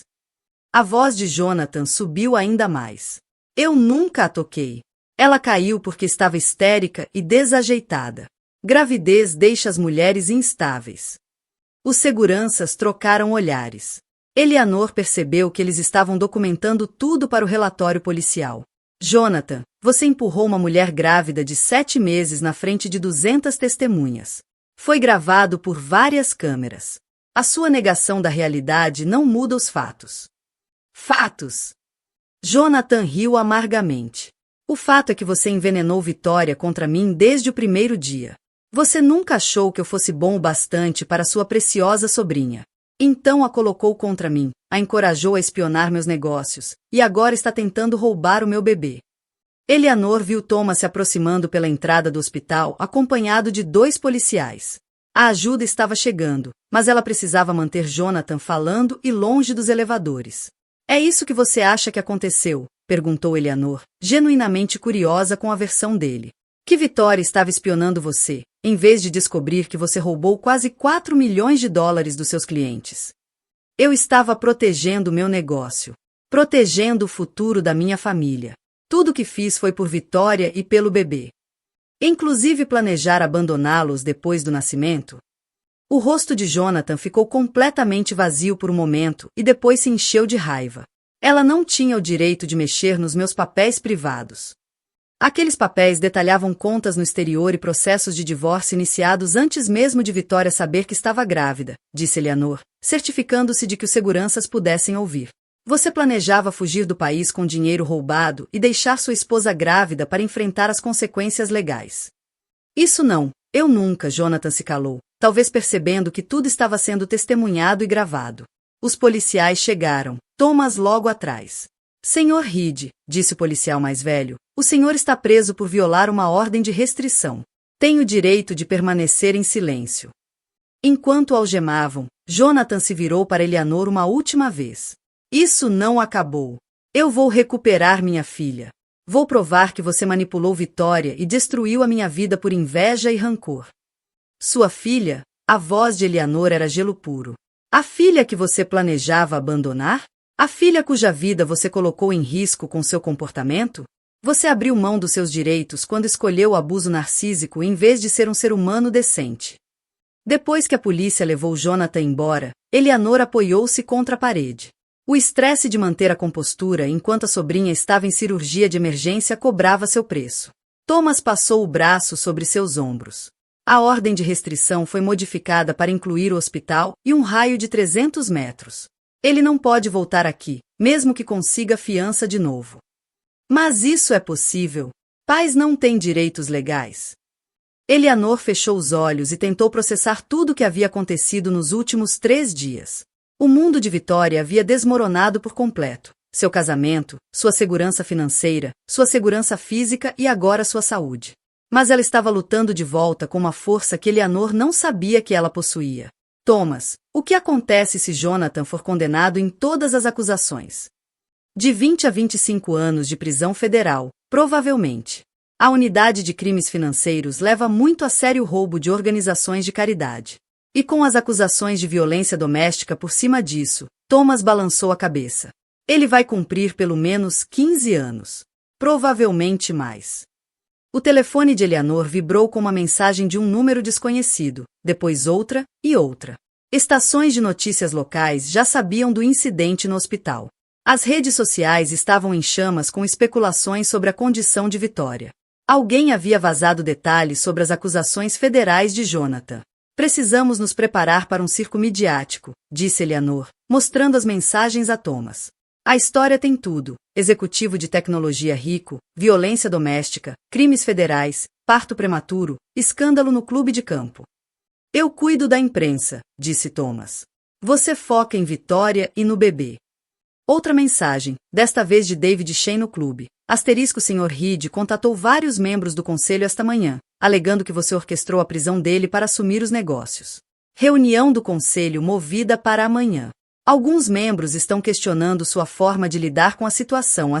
A voz de Jonathan subiu ainda mais. Eu nunca a toquei. Ela caiu porque estava histérica e desajeitada. Gravidez deixa as mulheres instáveis. Os seguranças trocaram olhares. Eleanor percebeu que eles estavam documentando tudo para o relatório policial. Jonathan, você empurrou uma mulher grávida de 7 meses na frente de 200 testemunhas. Foi gravado por várias câmeras. A sua negação da realidade não muda os fatos. Fatos! Jonathan riu amargamente. O fato é que você envenenou Vitória contra mim desde o primeiro dia. Você nunca achou que eu fosse bom o bastante para sua preciosa sobrinha. Então a colocou contra mim, a encorajou a espionar meus negócios, e agora está tentando roubar o meu bebê. Eleanor viu Thomas se aproximando pela entrada do hospital, acompanhado de 2 policiais. A ajuda estava chegando, mas ela precisava manter Jonathan falando e longe dos elevadores. É isso que você acha que aconteceu? Perguntou Eleanor, genuinamente curiosa com a versão dele. Que Vitória estava espionando você, em vez de descobrir que você roubou quase 4 milhões de dólares dos seus clientes. Eu estava protegendo meu negócio, protegendo o futuro da minha família. Tudo o que fiz foi por Vitória e pelo bebê. Inclusive planejar abandoná-los depois do nascimento. O rosto de Jonathan ficou completamente vazio por um momento e depois se encheu de raiva. Ela não tinha o direito de mexer nos meus papéis privados. Aqueles papéis detalhavam contas no exterior e processos de divórcio iniciados antes mesmo de Vitória saber que estava grávida, disse Eleanor, certificando-se de que os seguranças pudessem ouvir. Você planejava fugir do país com dinheiro roubado e deixar sua esposa grávida para enfrentar as consequências legais. Isso não, eu nunca, Jonathan se calou, talvez percebendo que tudo estava sendo testemunhado e gravado. Os policiais chegaram, Thomas logo atrás. Senhor Reed, disse o policial mais velho, o senhor está preso por violar uma ordem de restrição. Tem o direito de permanecer em silêncio. Enquanto algemavam, Jonathan se virou para Eleanor uma última vez. Isso não acabou. Eu vou recuperar minha filha. Vou provar que você manipulou Vitória e destruiu a minha vida por inveja e rancor. Sua filha? A voz de Eleanor era gelo puro. A filha que você planejava abandonar? A filha cuja vida você colocou em risco com seu comportamento? Você abriu mão dos seus direitos quando escolheu o abuso narcísico em vez de ser um ser humano decente. Depois que a polícia levou Jonathan embora, Eleanor apoiou-se contra a parede. O estresse de manter a compostura enquanto a sobrinha estava em cirurgia de emergência cobrava seu preço. Thomas passou o braço sobre seus ombros. A ordem de restrição foi modificada para incluir o hospital e um raio de 300 metros. Ele não pode voltar aqui, mesmo que consiga fiança de novo. Mas isso é possível. Pais não têm direitos legais. Eleanor fechou os olhos e tentou processar tudo o que havia acontecido nos últimos 3 dias. O mundo de Vitória havia desmoronado por completo. Seu casamento, sua segurança financeira, sua segurança física e agora sua saúde. Mas ela estava lutando de volta com uma força que Eleanor não sabia que ela possuía. Thomas, o que acontece se Jonathan for condenado em todas as acusações? De 20 a 25 anos de prisão federal, provavelmente. A unidade de crimes financeiros leva muito a sério o roubo de organizações de caridade. E com as acusações de violência doméstica por cima disso, Thomas balançou a cabeça. Ele vai cumprir pelo menos 15 anos. Provavelmente mais. O telefone de Eleanor vibrou com uma mensagem de um número desconhecido, depois outra e outra. Estações de notícias locais já sabiam do incidente no hospital. As redes sociais estavam em chamas com especulações sobre a condição de Vitória. Alguém havia vazado detalhes sobre as acusações federais de Jonathan. Precisamos nos preparar para um circo midiático, disse Eleanor, mostrando as mensagens a Thomas. A história tem tudo: executivo de tecnologia rico, violência doméstica, crimes federais, parto prematuro, escândalo no clube de campo. Eu cuido da imprensa, disse Thomas. Você foca em Vitória e no bebê. Outra mensagem, desta vez de David Shane no clube. Sr. Reed contatou vários membros do conselho esta manhã, alegando que você orquestrou a prisão dele para assumir os negócios. Reunião do conselho movida para amanhã. Alguns membros estão questionando sua forma de lidar com a situação.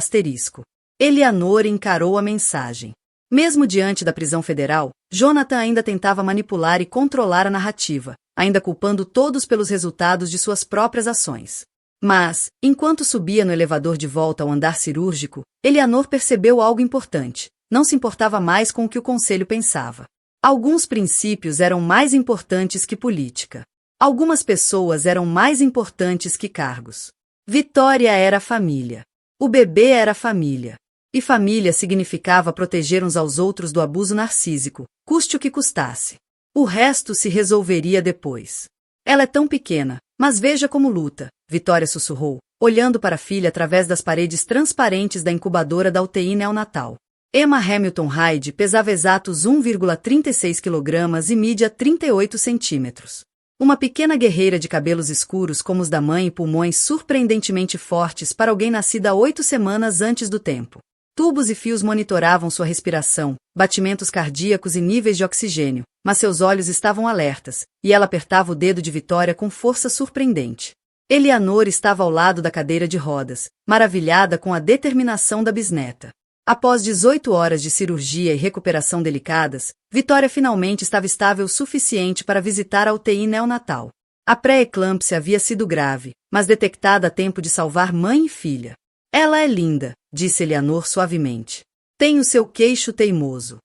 Eleanor encarou a mensagem. Mesmo diante da prisão federal, Jonathan ainda tentava manipular e controlar a narrativa, ainda culpando todos pelos resultados de suas próprias ações. Mas, enquanto subia no elevador de volta ao andar cirúrgico, Eleanor percebeu algo importante. Não se importava mais com o que o conselho pensava. Alguns princípios eram mais importantes que política. Algumas pessoas eram mais importantes que cargos. Vitória era família. O bebê era família. E família significava proteger uns aos outros do abuso narcísico, custe o que custasse. O resto se resolveria depois. Ela é tão pequena, mas veja como luta, Vitória sussurrou, olhando para a filha através das paredes transparentes da incubadora da UTI neonatal. Emma Hamilton Hyde pesava exatos 1,36 kg e mídia 38 centímetros. Uma pequena guerreira de cabelos escuros como os da mãe e pulmões surpreendentemente fortes para alguém nascida 8 semanas antes do tempo. Tubos e fios monitoravam sua respiração, batimentos cardíacos e níveis de oxigênio, mas seus olhos estavam alertas, e ela apertava o dedo de Vitória com força surpreendente. Eleanor estava ao lado da cadeira de rodas, maravilhada com a determinação da bisneta. Após 18 horas de cirurgia e recuperação delicadas, Vitória finalmente estava estável o suficiente para visitar a UTI neonatal. A pré-eclâmpsia havia sido grave, mas detectada a tempo de salvar mãe e filha. Ela é linda, disse Eleanor suavemente. Tem o seu queixo teimoso.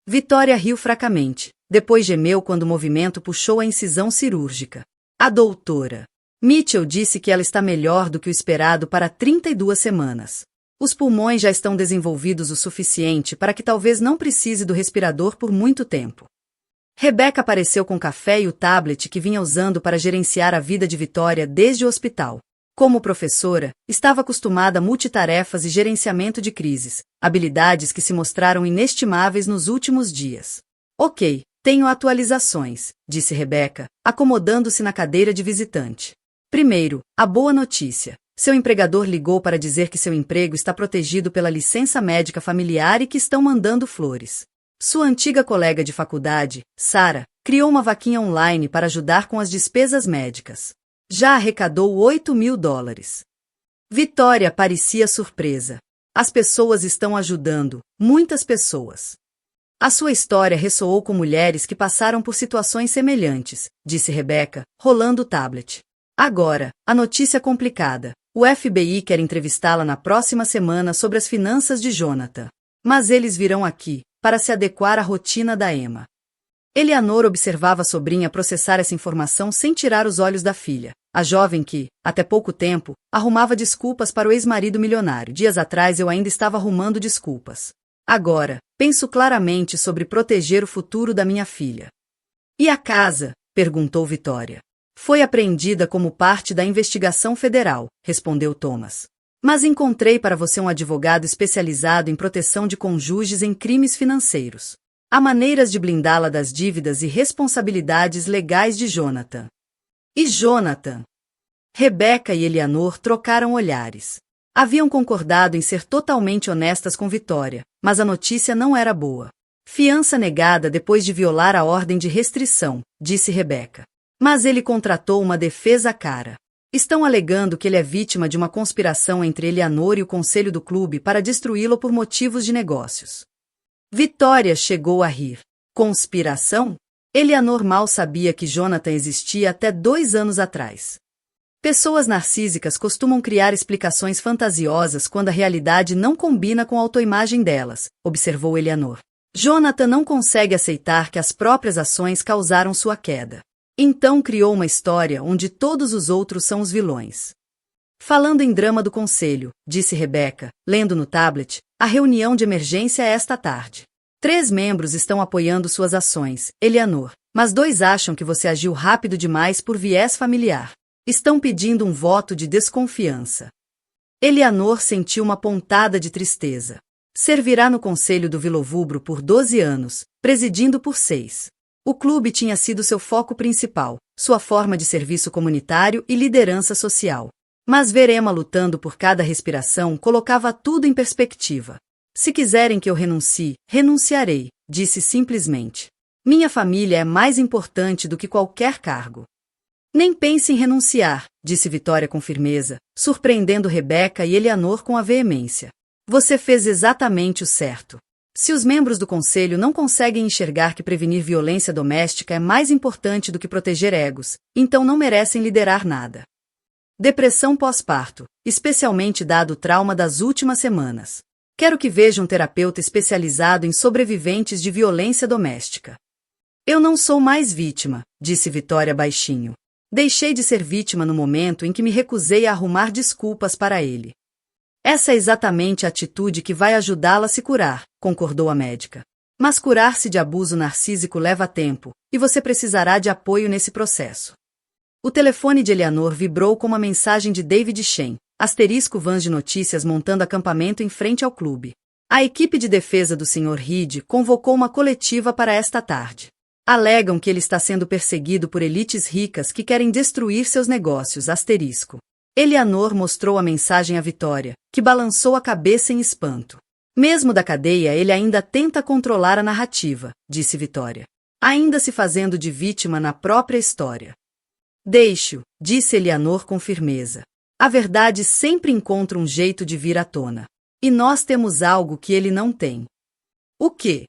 Vitória riu fracamente, depois gemeu quando o movimento puxou a incisão cirúrgica. A doutora Mitchell disse que ela está melhor do que o esperado para 32 semanas. Os pulmões já estão desenvolvidos o suficiente para que talvez não precise do respirador por muito tempo. Rebecca apareceu com café e o tablet que vinha usando para gerenciar a vida de Vitória desde o hospital. Como professora, estava acostumada a multitarefas e gerenciamento de crises, habilidades que se mostraram inestimáveis nos últimos dias. Ok, tenho atualizações, disse Rebecca, acomodando-se na cadeira de visitante. Primeiro, a boa notícia. Seu empregador ligou para dizer que seu emprego está protegido pela licença médica familiar e que estão mandando flores. Sua antiga colega de faculdade, Sarah, criou uma vaquinha online para ajudar com as despesas médicas. Já arrecadou $8.000. Vitória parecia surpresa. As pessoas estão ajudando, muitas pessoas. A sua história ressoou com mulheres que passaram por situações semelhantes, disse Rebecca, rolando o tablet. Agora, a notícia complicada. O FBI quer entrevistá-la na próxima semana sobre as finanças de Jonathan. Mas eles virão aqui, para se adequar à rotina da Emma. Eleanor observava a sobrinha processar essa informação sem tirar os olhos da filha. A jovem que, até pouco tempo, arrumava desculpas para o ex-marido milionário. Dias atrás eu ainda estava arrumando desculpas. Agora, penso claramente sobre proteger o futuro da minha filha. E a casa? Perguntou Vitória. Foi apreendida como parte da investigação federal, respondeu Thomas. Mas encontrei para você um advogado especializado em proteção de cônjuges em crimes financeiros. Há maneiras de blindá-la das dívidas e responsabilidades legais de Jonathan. E Jonathan? Rebecca e Eleanor trocaram olhares. Haviam concordado em ser totalmente honestas com Vitória, mas a notícia não era boa. Fiança negada depois de violar a ordem de restrição, disse Rebecca. Mas ele contratou uma defesa cara. Estão alegando que ele é vítima de uma conspiração entre Eleanor e o conselho do clube para destruí-lo por motivos de negócios. Vitória chegou a rir. Conspiração? Eleanor mal sabia que Jonathan existia até 2 anos atrás. Pessoas narcísicas costumam criar explicações fantasiosas quando a realidade não combina com a autoimagem delas, observou Eleanor. Jonathan não consegue aceitar que as próprias ações causaram sua queda. Então criou uma história onde todos os outros são os vilões. Falando em drama do conselho, disse Rebecca, lendo no tablet, a reunião de emergência é esta tarde. 3 membros estão apoiando suas ações, Eleanor, mas 2 acham que você agiu rápido demais por viés familiar. Estão pedindo um voto de desconfiança. Eleanor sentiu uma pontada de tristeza. Servirá no conselho do Vilovubro por 12 anos, presidindo por 6. O clube tinha sido seu foco principal, sua forma de serviço comunitário e liderança social. Mas ver Emma lutando por cada respiração colocava tudo em perspectiva. Se quiserem que eu renuncie, renunciarei, disse simplesmente. Minha família é mais importante do que qualquer cargo. Nem pense em renunciar, disse Vitória com firmeza, surpreendendo Rebecca e Eleanor com a veemência. Você fez exatamente o certo. Se os membros do conselho não conseguem enxergar que prevenir violência doméstica é mais importante do que proteger egos, então não merecem liderar nada. Depressão pós-parto, especialmente dado o trauma das últimas semanas. Quero que veja um terapeuta especializado em sobreviventes de violência doméstica. Eu não sou mais vítima, disse Vitória baixinho. Deixei de ser vítima no momento em que me recusei a arrumar desculpas para ele. Essa é exatamente a atitude que vai ajudá-la a se curar, concordou a médica. Mas curar-se de abuso narcísico leva tempo, e você precisará de apoio nesse processo. O telefone de Eleanor vibrou com uma mensagem de David Shen, *vans de notícias montando acampamento em frente ao clube. A equipe de defesa do Sr. Reed convocou uma coletiva para esta tarde. Alegam que ele está sendo perseguido por elites ricas que querem destruir seus negócios. Eleanor mostrou a mensagem à Vitória, que balançou a cabeça em espanto. Mesmo da cadeia, ele ainda tenta controlar a narrativa, disse Vitória. Ainda se fazendo de vítima na própria história. Deixe-o, disse Eleanor com firmeza. A verdade sempre encontra um jeito de vir à tona. E nós temos algo que ele não tem. O quê?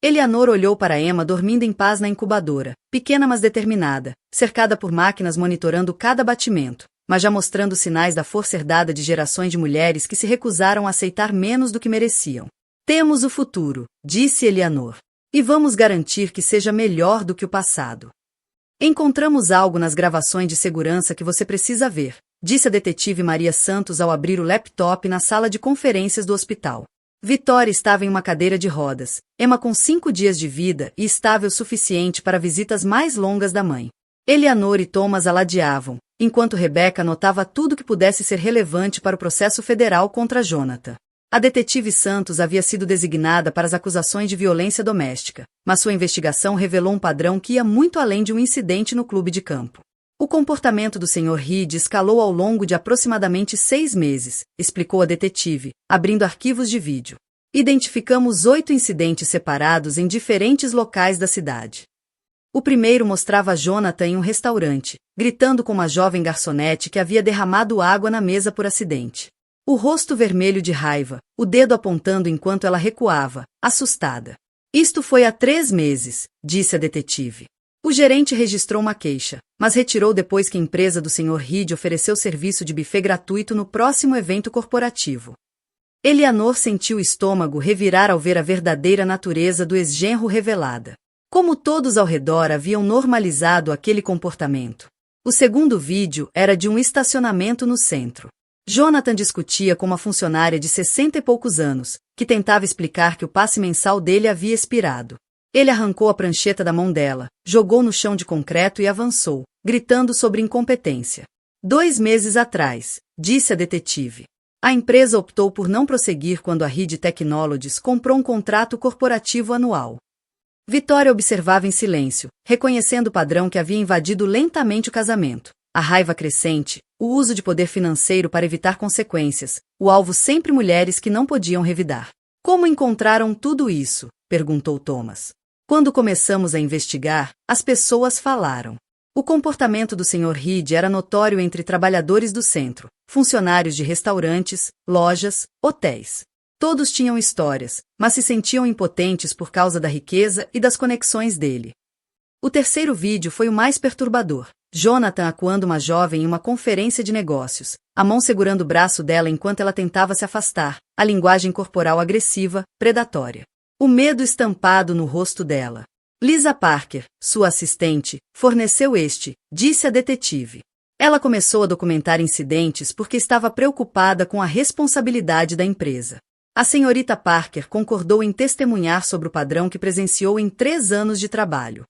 Eleanor olhou para Emma dormindo em paz na incubadora, pequena mas determinada, cercada por máquinas monitorando cada batimento, mas já mostrando sinais da força herdada de gerações de mulheres que se recusaram a aceitar menos do que mereciam. Temos o futuro, disse Eleanor. E vamos garantir que seja melhor do que o passado. Encontramos algo nas gravações de segurança que você precisa ver, disse a detetive Maria Santos ao abrir o laptop na sala de conferências do hospital. Vitória estava em uma cadeira de rodas, Emma com 5 dias de vida e estável o suficiente para visitas mais longas da mãe. Eleanor e Thomas a ladeavam, enquanto Rebecca anotava tudo que pudesse ser relevante para o processo federal contra Jonathan. A detetive Santos havia sido designada para as acusações de violência doméstica, mas sua investigação revelou um padrão que ia muito além de um incidente no clube de campo. O comportamento do Sr. Reed escalou ao longo de aproximadamente 6 meses, explicou a detetive, abrindo arquivos de vídeo. Identificamos 8 incidentes separados em diferentes locais da cidade. O primeiro mostrava Jonathan em um restaurante, gritando com uma jovem garçonete que havia derramado água na mesa por acidente. O rosto vermelho de raiva, o dedo apontando enquanto ela recuava, assustada. Isto foi há 3 meses, disse a detetive. O gerente registrou uma queixa, mas retirou depois que a empresa do Sr. Reed ofereceu serviço de buffet gratuito no próximo evento corporativo. Eleanor sentiu o estômago revirar ao ver a verdadeira natureza do ex-genro revelada. Como todos ao redor haviam normalizado aquele comportamento. O segundo vídeo era de um estacionamento no centro. Jonathan discutia com uma funcionária de 60 e poucos anos, que tentava explicar que o passe mensal dele havia expirado. Ele arrancou a prancheta da mão dela, jogou no chão de concreto e avançou, gritando sobre incompetência. 2 meses atrás, disse a detetive. A empresa optou por não prosseguir quando a Reed Technologies comprou um contrato corporativo anual. Vitória observava em silêncio, reconhecendo o padrão que havia invadido lentamente o casamento. A raiva crescente, o uso de poder financeiro para evitar consequências, o alvo sempre mulheres que não podiam revidar. Como encontraram tudo isso? Perguntou Thomas. Quando começamos a investigar, as pessoas falaram. O comportamento do Sr. Reed era notório entre trabalhadores do centro, funcionários de restaurantes, lojas, hotéis. Todos tinham histórias, mas se sentiam impotentes por causa da riqueza e das conexões dele. O terceiro vídeo foi o mais perturbador. Jonathan acuando uma jovem em uma conferência de negócios, a mão segurando o braço dela enquanto ela tentava se afastar, a linguagem corporal agressiva, predatória. O medo estampado no rosto dela. Lisa Parker, sua assistente, forneceu disse a detetive. Ela começou a documentar incidentes porque estava preocupada com a responsabilidade da empresa. A senhorita Parker concordou em testemunhar sobre o padrão que presenciou em 3 anos de trabalho.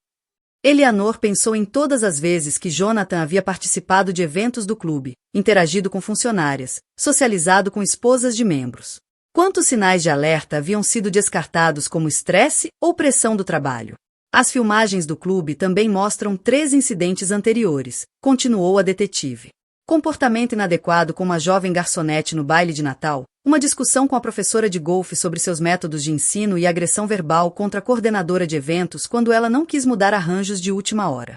Eleanor pensou em todas as vezes que Jonathan havia participado de eventos do clube, interagido com funcionárias, socializado com esposas de membros. Quantos sinais de alerta haviam sido descartados como estresse ou pressão do trabalho? As filmagens do clube também mostram 3 incidentes anteriores, continuou a detetive. Comportamento inadequado com uma jovem garçonete no baile de Natal, uma discussão com a professora de golfe sobre seus métodos de ensino e agressão verbal contra a coordenadora de eventos quando ela não quis mudar arranjos de última hora.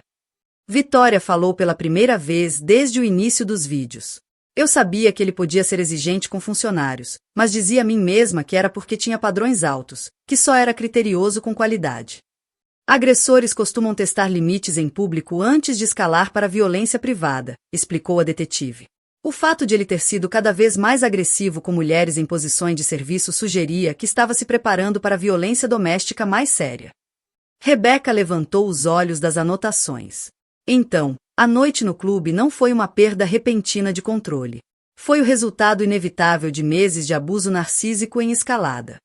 Vitória falou pela primeira vez desde o início dos vídeos. Eu sabia que ele podia ser exigente com funcionários, mas dizia a mim mesma que era porque tinha padrões altos, que só era criterioso com qualidade. Agressores costumam testar limites em público antes de escalar para a violência privada, explicou a detetive. O fato de ele ter sido cada vez mais agressivo com mulheres em posições de serviço sugeria que estava se preparando para a violência doméstica mais séria. Rebecca levantou os olhos das anotações. Então, a noite no clube não foi uma perda repentina de controle. Foi o resultado inevitável de meses de abuso narcísico em escalada.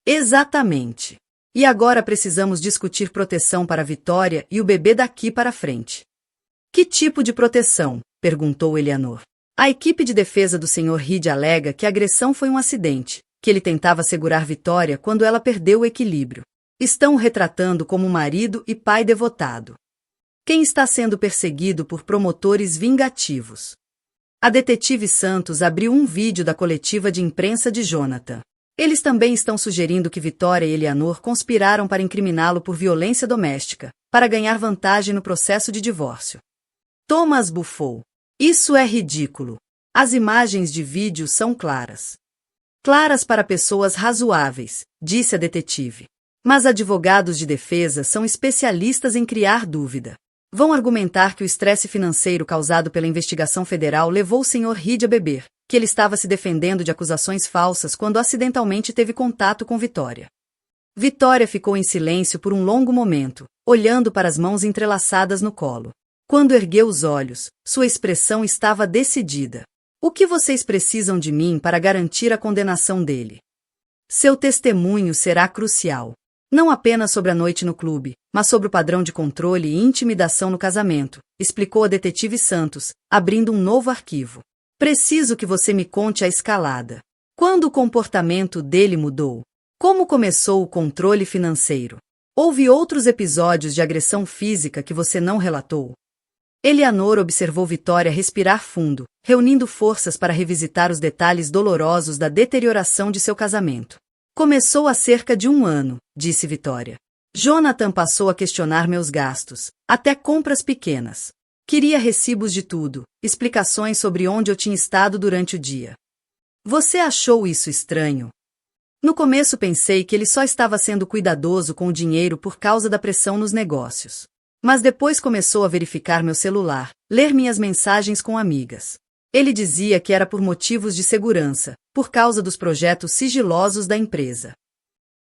Exatamente. E agora precisamos discutir proteção para Vitória e o bebê daqui para frente. Que tipo de proteção? Perguntou Eleanor. A equipe de defesa do Sr. Reed alega que a agressão foi um acidente, que ele tentava segurar Vitória quando ela perdeu o equilíbrio. Estão o retratando como marido e pai devotado. Quem está sendo perseguido por promotores vingativos? A detetive Santos abriu um vídeo da coletiva de imprensa de Jonathan. Eles também estão sugerindo que Vitória e Eleanor conspiraram para incriminá-lo por violência doméstica, para ganhar vantagem no processo de divórcio. Thomas bufou. Isso é ridículo. As imagens de vídeo são claras. Claras para pessoas razoáveis, disse a detetive. Mas advogados de defesa são especialistas em criar dúvida. Vão argumentar que o estresse financeiro causado pela investigação federal levou o Sr. Reed a beber, que ele estava se defendendo de acusações falsas quando acidentalmente teve contato com Vitória. Vitória ficou em silêncio por um longo momento, olhando para as mãos entrelaçadas no colo. Quando ergueu os olhos, sua expressão estava decidida. O que vocês precisam de mim para garantir a condenação dele? Seu testemunho será crucial. Não apenas sobre a noite no clube, mas sobre o padrão de controle e intimidação no casamento, explicou a detetive Santos, abrindo um novo arquivo. Preciso que você me conte a escalada. Quando o comportamento dele mudou? Como começou o controle financeiro? Houve outros episódios de agressão física que você não relatou? Eleanor observou Vitória respirar fundo, reunindo forças para revisitar os detalhes dolorosos da deterioração de seu casamento. Começou há cerca de 1 ano, disse Vitória. Jonathan passou a questionar meus gastos, até compras pequenas. Queria recibos de tudo, explicações sobre onde eu tinha estado durante o dia. Você achou isso estranho? No começo pensei que ele só estava sendo cuidadoso com o dinheiro por causa da pressão nos negócios. Mas depois começou a verificar meu celular, ler minhas mensagens com amigas. Ele dizia que era por motivos de segurança, por causa dos projetos sigilosos da empresa.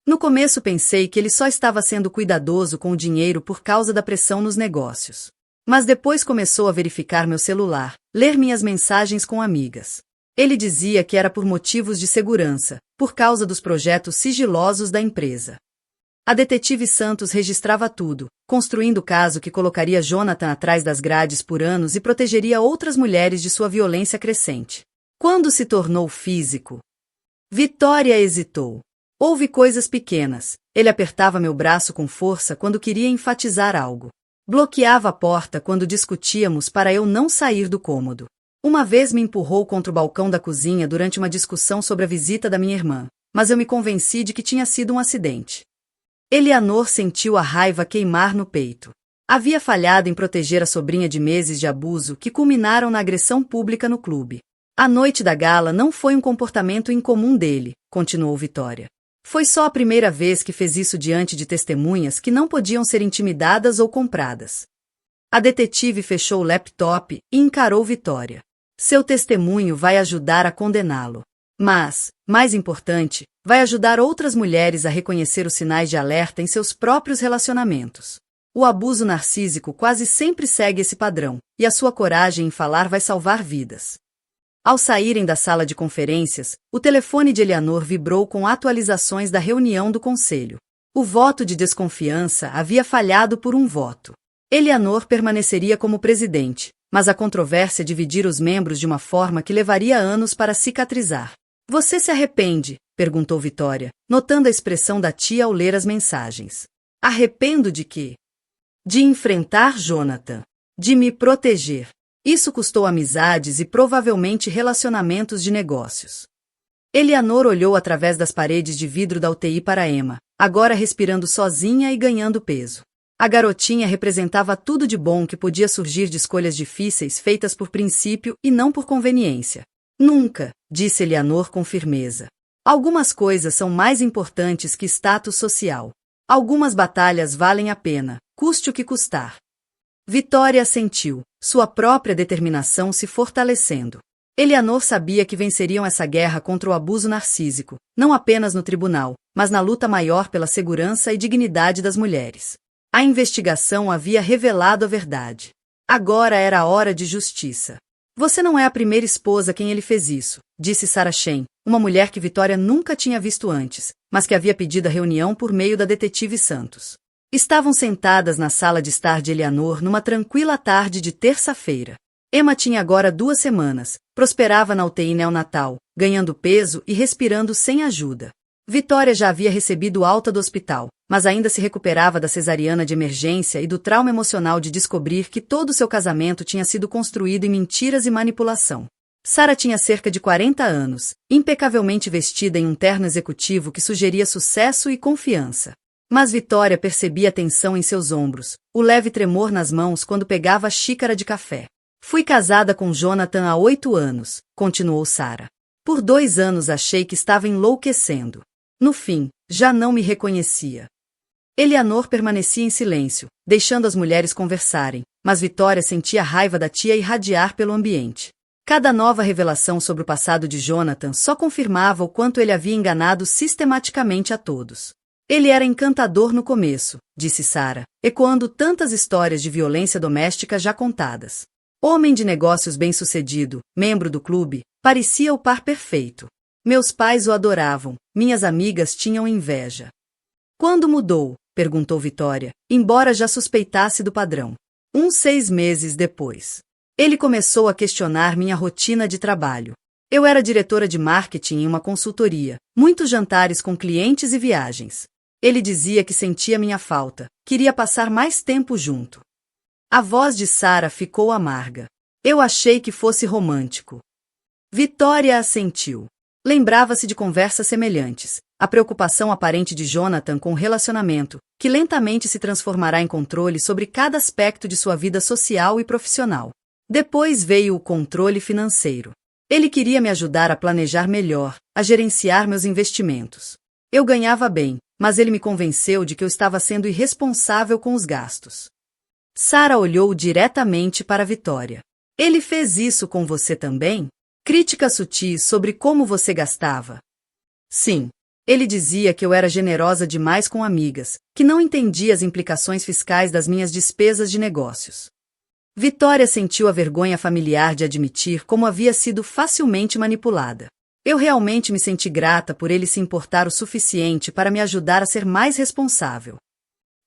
No começo pensei que ele só estava sendo cuidadoso com o dinheiro por causa da pressão nos negócios. Mas depois começou a verificar meu celular, ler minhas mensagens com amigas. Ele dizia que era por motivos de segurança, por causa dos projetos sigilosos da empresa. A detetive Santos registrava tudo, construindo o caso que colocaria Jonathan atrás das grades por anos e protegeria outras mulheres de sua violência crescente. Quando se tornou físico? Vitória hesitou. Houve coisas pequenas. Ele apertava meu braço com força quando queria enfatizar algo. Bloqueava a porta quando discutíamos para eu não sair do cômodo. Uma vez me empurrou contra o balcão da cozinha durante uma discussão sobre a visita da minha irmã, mas eu me convenci de que tinha sido um acidente. Eleanor sentiu a raiva queimar no peito. Havia falhado em proteger a sobrinha de meses de abuso que culminaram na agressão pública no clube. A noite da gala não foi um comportamento incomum dele, continuou Vitória. Foi só a primeira vez que fez isso diante de testemunhas que não podiam ser intimidadas ou compradas. A detetive fechou o laptop e encarou Vitória. Seu testemunho vai ajudar a condená-lo. Mas, mais importante, vai ajudar outras mulheres a reconhecer os sinais de alerta em seus próprios relacionamentos. O abuso narcísico quase sempre segue esse padrão, e a sua coragem em falar vai salvar vidas. Ao saírem da sala de conferências, o telefone de Eleanor vibrou com atualizações da reunião do conselho. O voto de desconfiança havia falhado por um voto. Eleanor permaneceria como presidente, mas a controvérsia dividia os membros de uma forma que levaria anos para cicatrizar. Você se arrepende? Perguntou Vitória, notando a expressão da tia ao ler as mensagens. Arrependo de quê? De enfrentar Jonathan. De me proteger. Isso custou amizades e provavelmente relacionamentos de negócios. Eleanor olhou através das paredes de vidro da UTI para Emma, agora respirando sozinha e ganhando peso. A garotinha representava tudo de bom que podia surgir de escolhas difíceis feitas por princípio e não por conveniência. Nunca, disse Eleanor com firmeza. Algumas coisas são mais importantes que status social. Algumas batalhas valem a pena, custe o que custar. Vitória assentiu, sua própria determinação se fortalecendo. Eleanor sabia que venceriam essa guerra contra o abuso narcísico, não apenas no tribunal, mas na luta maior pela segurança e dignidade das mulheres. A investigação havia revelado a verdade. Agora era a hora de justiça. Você não é a primeira esposa a quem ele fez isso, disse Sarah Shen, uma mulher que Vitória nunca tinha visto antes, mas que havia pedido a reunião por meio da detetive Santos. Estavam sentadas na sala de estar de Eleanor numa tranquila tarde de terça-feira. Emma tinha agora 2 semanas, prosperava na UTI neonatal, ganhando peso e respirando sem ajuda. Vitória já havia recebido alta do hospital, mas ainda se recuperava da cesariana de emergência e do trauma emocional de descobrir que todo seu casamento tinha sido construído em mentiras e manipulação. Sara tinha cerca de 40 anos, impecavelmente vestida em um terno executivo que sugeria sucesso e confiança. Mas Vitória percebia a tensão em seus ombros, o leve tremor nas mãos quando pegava a xícara de café. Fui casada com Jonathan há 8 anos, continuou Sara. Por 2 anos achei que estava enlouquecendo. No fim, já não me reconhecia. Eleanor permanecia em silêncio, deixando as mulheres conversarem, mas Vitória sentia a raiva da tia irradiar pelo ambiente. Cada nova revelação sobre o passado de Jonathan só confirmava o quanto ele havia enganado sistematicamente a todos. Ele era encantador no começo, disse Sara, ecoando tantas histórias de violência doméstica já contadas. Homem de negócios bem-sucedido, membro do clube, parecia o par perfeito. Meus pais o adoravam, minhas amigas tinham inveja. Quando mudou? Perguntou Vitória, embora já suspeitasse do padrão. 6 meses depois. Ele começou a questionar minha rotina de trabalho. Eu era diretora de marketing em uma consultoria, muitos jantares com clientes e viagens. Ele dizia que sentia minha falta, queria passar mais tempo junto. A voz de Sara ficou amarga. Eu achei que fosse romântico. Vitória assentiu. Lembrava-se de conversas semelhantes, a preocupação aparente de Jonathan com o relacionamento, que lentamente se transformará em controle sobre cada aspecto de sua vida social e profissional. Depois veio o controle financeiro. Ele queria me ajudar a planejar melhor, a gerenciar meus investimentos. Eu ganhava bem, mas ele me convenceu de que eu estava sendo irresponsável com os gastos. Sara olhou diretamente para Vitória. Ele fez isso com você também? Críticas sutis sobre como você gastava. Sim. Ele dizia que eu era generosa demais com amigas, que não entendia as implicações fiscais das minhas despesas de negócios. Vitória sentiu a vergonha familiar de admitir como havia sido facilmente manipulada. Eu realmente me senti grata por ele se importar o suficiente para me ajudar a ser mais responsável.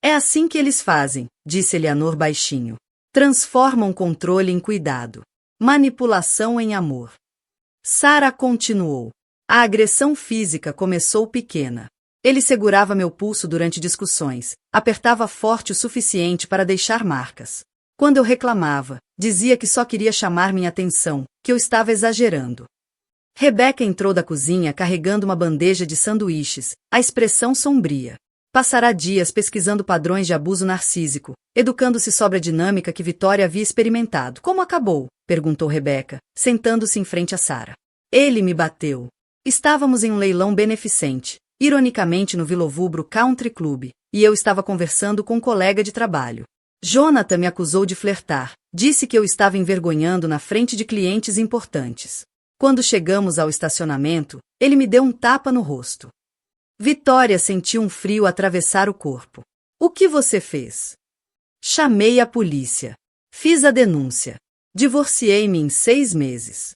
É assim que eles fazem, disse Eleanor baixinho. Transformam controle em cuidado. Manipulação em amor. Sara continuou. A agressão física começou pequena. Ele segurava meu pulso durante discussões, apertava forte o suficiente para deixar marcas. Quando eu reclamava, dizia que só queria chamar minha atenção, que eu estava exagerando. Rebecca entrou da cozinha carregando uma bandeja de sanduíches, a expressão sombria. Passará dias pesquisando padrões de abuso narcísico, educando-se sobre a dinâmica que Vitória havia experimentado. Como acabou? Perguntou Rebecca, sentando-se em frente a Sara. Ele me bateu. Estávamos em um leilão beneficente, ironicamente no Villovubro Country Club, e eu estava conversando com um colega de trabalho. Jonathan me acusou de flertar, disse que eu estava envergonhando na frente de clientes importantes. Quando chegamos ao estacionamento, ele me deu um tapa no rosto. Vitória sentiu um frio atravessar o corpo. O que você fez? Chamei a polícia. Fiz a denúncia. Divorciei-me em 6 meses.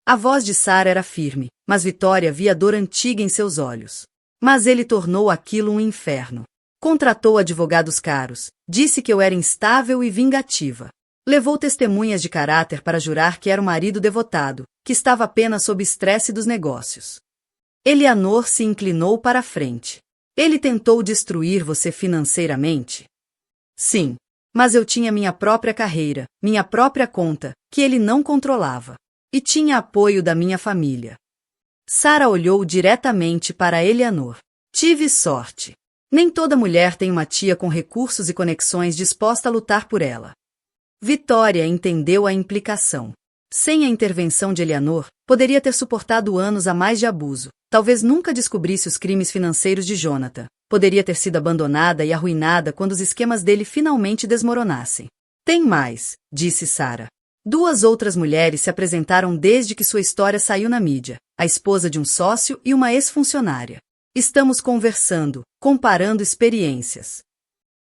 A voz de Sara era firme, mas Vitória via dor antiga em seus olhos. Mas ele tornou aquilo um inferno. Contratou advogados caros, disse que eu era instável e vingativa. Levou testemunhas de caráter para jurar que era um marido devotado, que estava apenas sob estresse dos negócios. Eleanor se inclinou para a frente. Ele tentou destruir você financeiramente? Sim, mas eu tinha minha própria carreira, minha própria conta, que ele não controlava. E tinha apoio da minha família. Sara olhou diretamente para Eleanor. Tive sorte. Nem toda mulher tem uma tia com recursos e conexões disposta a lutar por ela. Vitória entendeu a implicação. Sem a intervenção de Eleanor, poderia ter suportado anos a mais de abuso. Talvez nunca descobrisse os crimes financeiros de Jonathan. Poderia ter sido abandonada e arruinada quando os esquemas dele finalmente desmoronassem. Tem mais, disse Sara. 2 outras mulheres se apresentaram desde que sua história saiu na mídia, a esposa de um sócio e uma ex-funcionária. Estamos conversando, comparando experiências.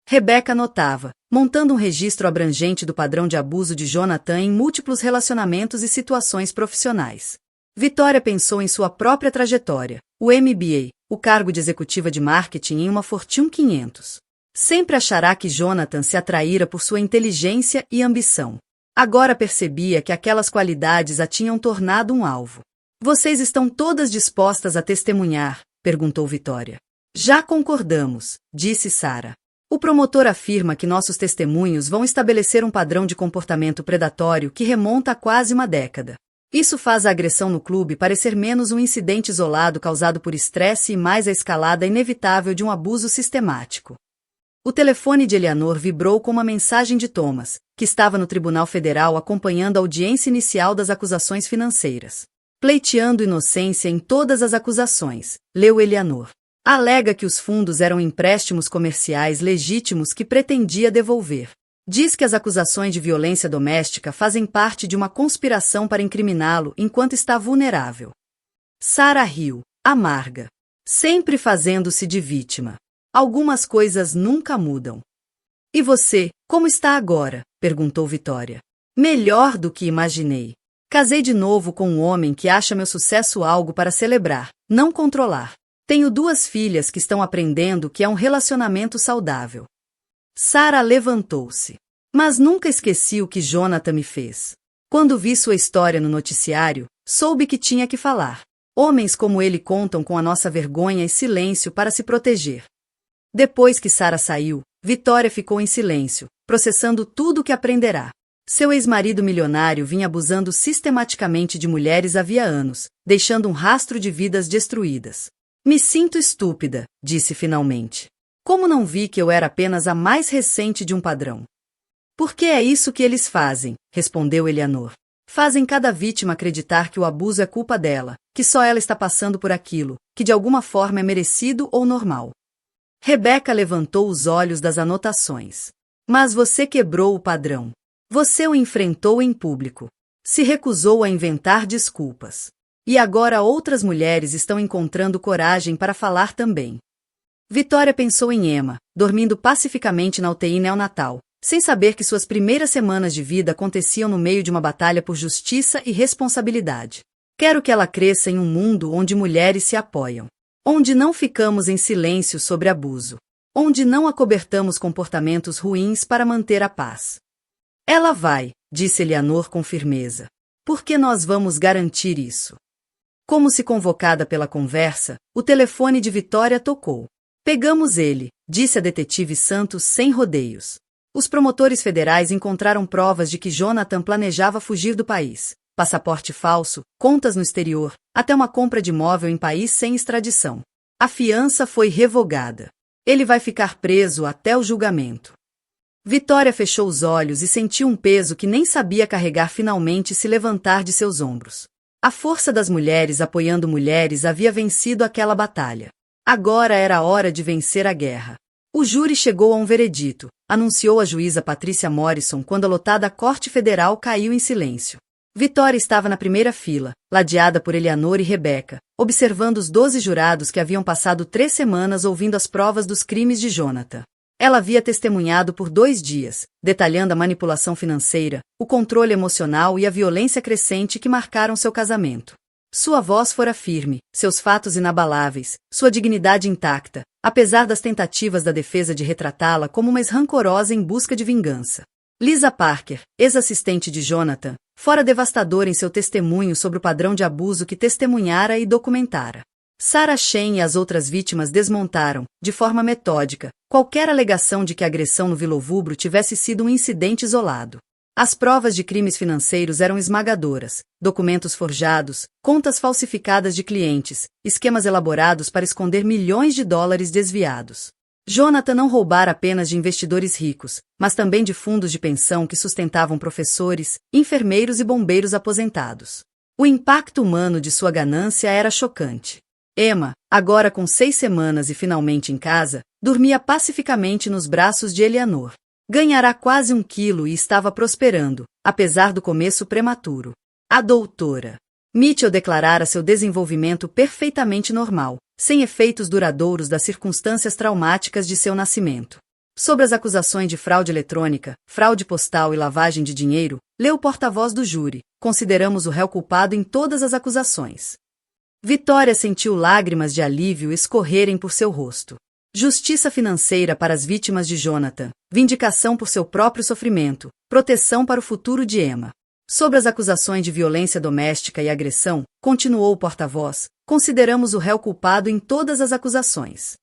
Rebecca notava, montando um registro abrangente do padrão de abuso de Jonathan em múltiplos relacionamentos e situações profissionais. Vitória pensou em sua própria trajetória, o MBA, o cargo de executiva de marketing em uma Fortune 500. Sempre achará que Jonathan se atraíra por sua inteligência e ambição. Agora percebia que aquelas qualidades a tinham tornado um alvo. Vocês estão todas dispostas a testemunhar? Perguntou Vitória. Já concordamos, disse Sara. O promotor afirma que nossos testemunhos vão estabelecer um padrão de comportamento predatório que remonta a quase uma década. Isso faz a agressão no clube parecer menos um incidente isolado causado por estresse e mais a escalada inevitável de um abuso sistemático. O telefone de Eleanor vibrou com uma mensagem de Thomas, que estava no Tribunal Federal acompanhando a audiência inicial das acusações financeiras. Pleiteando inocência em todas as acusações, leu Eleanor. Alega que os fundos eram empréstimos comerciais legítimos que pretendia devolver. Diz que as acusações de violência doméstica fazem parte de uma conspiração para incriminá-lo enquanto está vulnerável. Sara riu, amarga, sempre fazendo-se de vítima. Algumas coisas nunca mudam. E você, como está agora? Perguntou Vitória. Melhor do que imaginei. Casei de novo com um homem que acha meu sucesso algo para celebrar, não controlar. Tenho 2 filhas que estão aprendendo que é um relacionamento saudável. Sara levantou-se. Mas nunca esqueci o que Jonathan me fez. Quando vi sua história no noticiário, soube que tinha que falar. Homens como ele contam com a nossa vergonha e silêncio para se proteger. Depois que Sara saiu, Vitória ficou em silêncio, processando tudo o que aprenderá. Seu ex-marido milionário vinha abusando sistematicamente de mulheres havia anos, deixando um rastro de vidas destruídas. Me sinto estúpida, disse finalmente. Como não vi que eu era apenas a mais recente de um padrão? Porque é isso que eles fazem, respondeu Eleanor. Fazem cada vítima acreditar que o abuso é culpa dela, que só ela está passando por aquilo, que de alguma forma é merecido ou normal. Rebecca levantou os olhos das anotações. Mas você quebrou o padrão. Você o enfrentou em público. Se recusou a inventar desculpas. E agora outras mulheres estão encontrando coragem para falar também. Vitória pensou em Emma, dormindo pacificamente na UTI neonatal, sem saber que suas primeiras semanas de vida aconteciam no meio de uma batalha por justiça e responsabilidade. Quero que ela cresça em um mundo onde mulheres se apoiam. Onde não ficamos em silêncio sobre abuso. Onde não acobertamos comportamentos ruins para manter a paz. Ela vai, disse Eleanor com firmeza. Porque nós vamos garantir isso. Como se convocada pela conversa, o telefone de Vitória tocou. Pegamos ele, disse a detetive Santos sem rodeios. Os promotores federais encontraram provas de que Jonathan planejava fugir do país. Passaporte falso, contas no exterior, até uma compra de imóvel em país sem extradição. A fiança foi revogada. Ele vai ficar preso até o julgamento. Vitória fechou os olhos e sentiu um peso que nem sabia carregar finalmente se levantar de seus ombros. A força das mulheres apoiando mulheres havia vencido aquela batalha. Agora era a hora de vencer a guerra. O júri chegou a um veredito, anunciou a juíza Patrícia Morrison quando a lotada Corte Federal caiu em silêncio. Vitória estava na primeira fila, ladeada por Eleanor e Rebecca, observando os 12 jurados que haviam passado 3 semanas ouvindo as provas dos crimes de Jonathan. Ela havia testemunhado por 2 dias, detalhando a manipulação financeira, o controle emocional e a violência crescente que marcaram seu casamento. Sua voz fora firme, seus fatos inabaláveis, sua dignidade intacta, apesar das tentativas da defesa de retratá-la como uma ex-rancorosa em busca de vingança. Lisa Parker, ex-assistente de Jonathan, fora devastadora em seu testemunho sobre o padrão de abuso que testemunhara e documentara. Sarah Shane e as outras vítimas desmontaram, de forma metódica, qualquer alegação de que a agressão no Vilovubro tivesse sido um incidente isolado. As provas de crimes financeiros eram esmagadoras, documentos forjados, contas falsificadas de clientes, esquemas elaborados para esconder milhões de dólares desviados. Jonathan não roubara apenas de investidores ricos, mas também de fundos de pensão que sustentavam professores, enfermeiros e bombeiros aposentados. O impacto humano de sua ganância era chocante. Emma, agora com 6 semanas e finalmente em casa, dormia pacificamente nos braços de Eleanor. Ganhará quase 1 quilo e estava prosperando, apesar do começo prematuro. A doutora Mitchell declarara seu desenvolvimento perfeitamente normal, sem efeitos duradouros das circunstâncias traumáticas de seu nascimento. Sobre as acusações de fraude eletrônica, fraude postal e lavagem de dinheiro, leu o porta-voz do júri: consideramos o réu culpado em todas as acusações. Vitória sentiu lágrimas de alívio escorrerem por seu rosto. Justiça financeira para as vítimas de Jonathan, vindicação por seu próprio sofrimento, proteção para o futuro de Emma. Sobre as acusações de violência doméstica e agressão, continuou o porta-voz, consideramos o réu culpado em todas as acusações.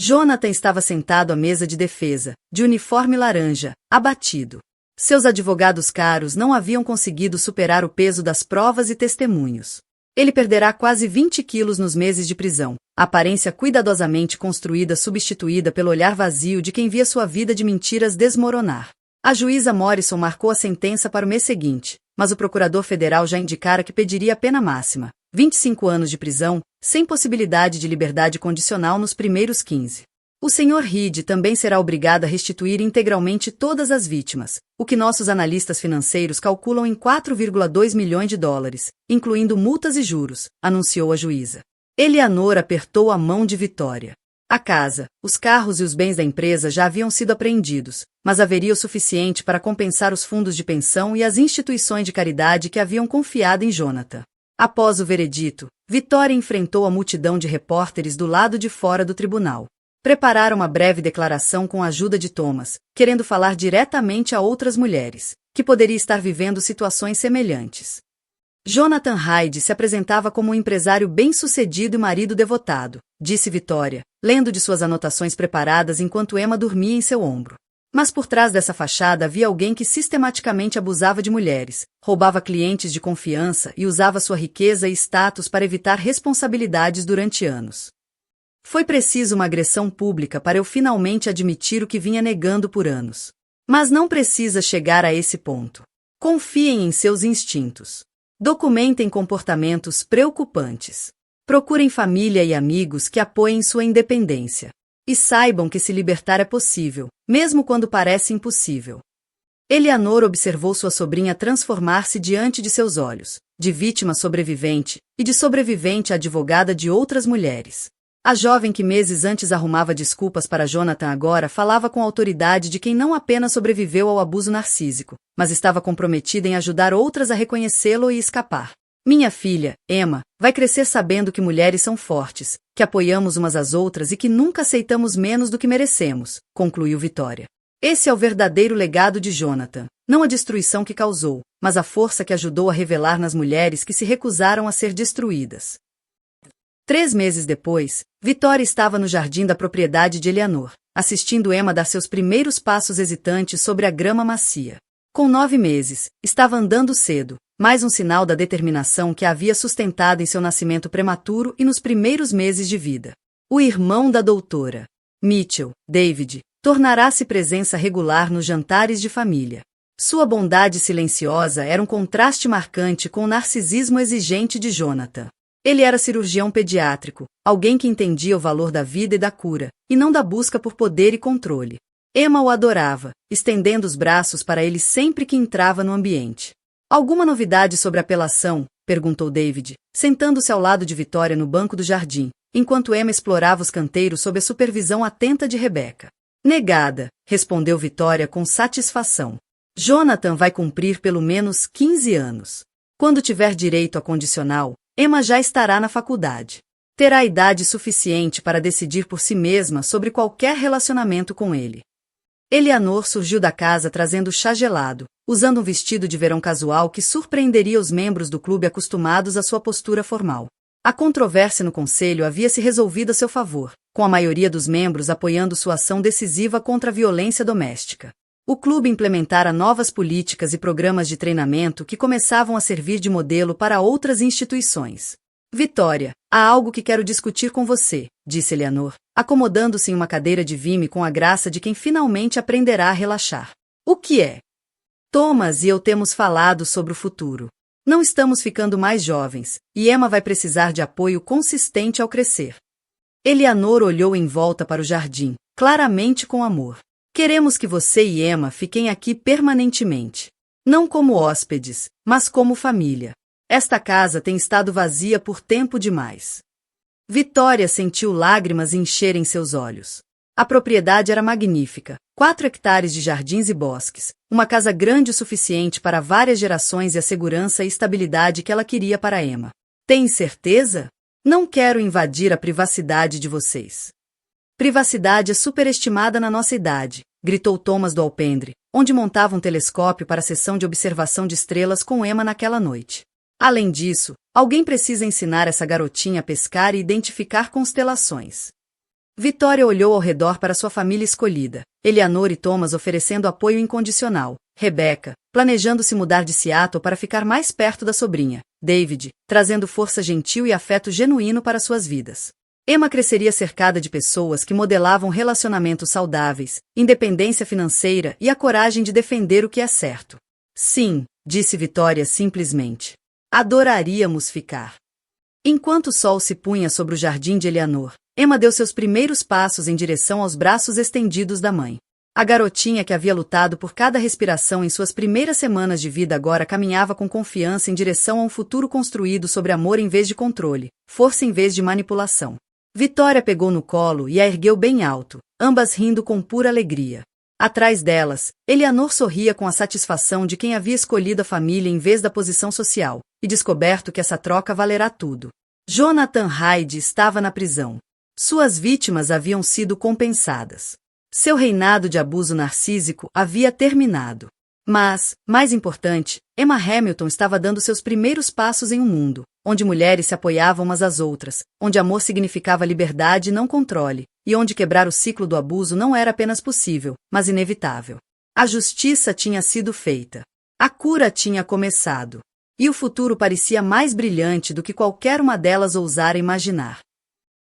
Jonathan estava sentado à mesa de defesa, de uniforme laranja, abatido. Seus advogados caros não haviam conseguido superar o peso das provas e testemunhos. Ele perderá quase 20 quilos nos meses de prisão, a aparência cuidadosamente construída substituída pelo olhar vazio de quem via sua vida de mentiras desmoronar. A juíza Morrison marcou a sentença para o mês seguinte, mas o procurador federal já indicara que pediria a pena máxima, 25 anos de prisão, sem possibilidade de liberdade condicional nos primeiros 15. O Sr. Reed também será obrigado a restituir integralmente todas as vítimas, o que nossos analistas financeiros calculam em 4,2 milhões de dólares, incluindo multas e juros, anunciou a juíza. Eleanor apertou a mão de Vitória. A casa, os carros e os bens da empresa já haviam sido apreendidos, mas haveria o suficiente para compensar os fundos de pensão e as instituições de caridade que haviam confiado em Jonathan. Após o veredito, Vitória enfrentou a multidão de repórteres do lado de fora do tribunal. Prepararam uma breve declaração com a ajuda de Thomas, querendo falar diretamente a outras mulheres, que poderia estar vivendo situações semelhantes. Jonathan Hyde se apresentava como um empresário bem-sucedido e marido devotado, disse Vitória, lendo de suas anotações preparadas enquanto Emma dormia em seu ombro. Mas por trás dessa fachada havia alguém que sistematicamente abusava de mulheres, roubava clientes de confiança e usava sua riqueza e status para evitar responsabilidades durante anos. Foi preciso uma agressão pública para eu finalmente admitir o que vinha negando por anos. Mas não precisa chegar a esse ponto. Confiem em seus instintos. Documentem comportamentos preocupantes. Procurem família e amigos que apoiem sua independência. E saibam que se libertar é possível, mesmo quando parece impossível. Eleanor observou sua sobrinha transformar-se diante de seus olhos, de vítima sobrevivente, e de sobrevivente advogada de outras mulheres. A jovem que meses antes arrumava desculpas para Jonathan agora falava com autoridade de quem não apenas sobreviveu ao abuso narcísico, mas estava comprometida em ajudar outras a reconhecê-lo e escapar. Minha filha, Emma, vai crescer sabendo que mulheres são fortes, que apoiamos umas às outras e que nunca aceitamos menos do que merecemos, concluiu Vitória. Esse é o verdadeiro legado de Jonathan, não a destruição que causou, mas a força que ajudou a revelar nas mulheres que se recusaram a ser destruídas. 3 meses depois, Vitória estava no jardim da propriedade de Eleanor, assistindo Emma dar seus primeiros passos hesitantes sobre a grama macia. Com 9 meses, estava andando cedo, mais um sinal da determinação que a havia sustentado em seu nascimento prematuro e nos primeiros meses de vida. O irmão da doutora, Mitchell, David, tornará-se presença regular nos jantares de família. Sua bondade silenciosa era um contraste marcante com o narcisismo exigente de Jonathan. Ele era cirurgião pediátrico, alguém que entendia o valor da vida e da cura, e não da busca por poder e controle. Emma o adorava, estendendo os braços para ele sempre que entrava no ambiente. Alguma novidade sobre a apelação? Perguntou David, sentando-se ao lado de Vitória no banco do jardim, enquanto Emma explorava os canteiros sob a supervisão atenta de Rebecca. Negada, respondeu Vitória com satisfação. Jonathan vai cumprir pelo menos 15 anos. Quando tiver direito a condicional, Emma já estará na faculdade. Terá idade suficiente para decidir por si mesma sobre qualquer relacionamento com ele. Eleanor surgiu da casa trazendo chá gelado, usando um vestido de verão casual que surpreenderia os membros do clube acostumados à sua postura formal. A controvérsia no conselho havia se resolvido a seu favor, com a maioria dos membros apoiando sua ação decisiva contra a violência doméstica. O clube implementara novas políticas e programas de treinamento que começavam a servir de modelo para outras instituições. Vitória, há algo que quero discutir com você, disse Eleanor, acomodando-se em uma cadeira de vime com a graça de quem finalmente aprenderá a relaxar. O que é? Thomas e eu temos falado sobre o futuro. Não estamos ficando mais jovens, e Emma vai precisar de apoio consistente ao crescer. Eleanor olhou em volta para o jardim, claramente com amor. Queremos que você e Emma fiquem aqui permanentemente. Não como hóspedes, mas como família. Esta casa tem estado vazia por tempo demais. Vitória sentiu lágrimas encherem seus olhos. A propriedade era magnífica, 4 hectares de jardins e bosques, uma casa grande o suficiente para várias gerações e a segurança e estabilidade que ela queria para Emma. Tem certeza? Não quero invadir a privacidade de vocês. Privacidade é superestimada na nossa idade, gritou Thomas do alpendre, onde montava um telescópio para a sessão de observação de estrelas com Emma naquela noite. Além disso, alguém precisa ensinar essa garotinha a pescar e identificar constelações. Vitória olhou ao redor para sua família escolhida, Eleanor e Thomas oferecendo apoio incondicional, Rebecca, planejando se mudar de Seattle para ficar mais perto da sobrinha, David, trazendo força gentil e afeto genuíno para suas vidas. Emma cresceria cercada de pessoas que modelavam relacionamentos saudáveis, independência financeira e a coragem de defender o que é certo. Sim, disse Vitória simplesmente. Adoraríamos ficar. Enquanto o sol se punha sobre o jardim de Eleanor, Emma deu seus primeiros passos em direção aos braços estendidos da mãe. A garotinha que havia lutado por cada respiração em suas primeiras semanas de vida agora caminhava com confiança em direção a um futuro construído sobre amor em vez de controle, força em vez de manipulação. Vitória pegou no colo e a ergueu bem alto, ambas rindo com pura alegria. Atrás delas, Eleanor sorria com a satisfação de quem havia escolhido a família em vez da posição social, e descoberto que essa troca valerá tudo. Jonathan Hyde estava na prisão. Suas vítimas haviam sido compensadas. Seu reinado de abuso narcísico havia terminado. Mas, mais importante, Emma Hamilton estava dando seus primeiros passos em um mundo, onde mulheres se apoiavam umas às outras, onde amor significava liberdade e não controle, e onde quebrar o ciclo do abuso não era apenas possível, mas inevitável. A justiça tinha sido feita. A cura tinha começado. E o futuro parecia mais brilhante do que qualquer uma delas ousara imaginar.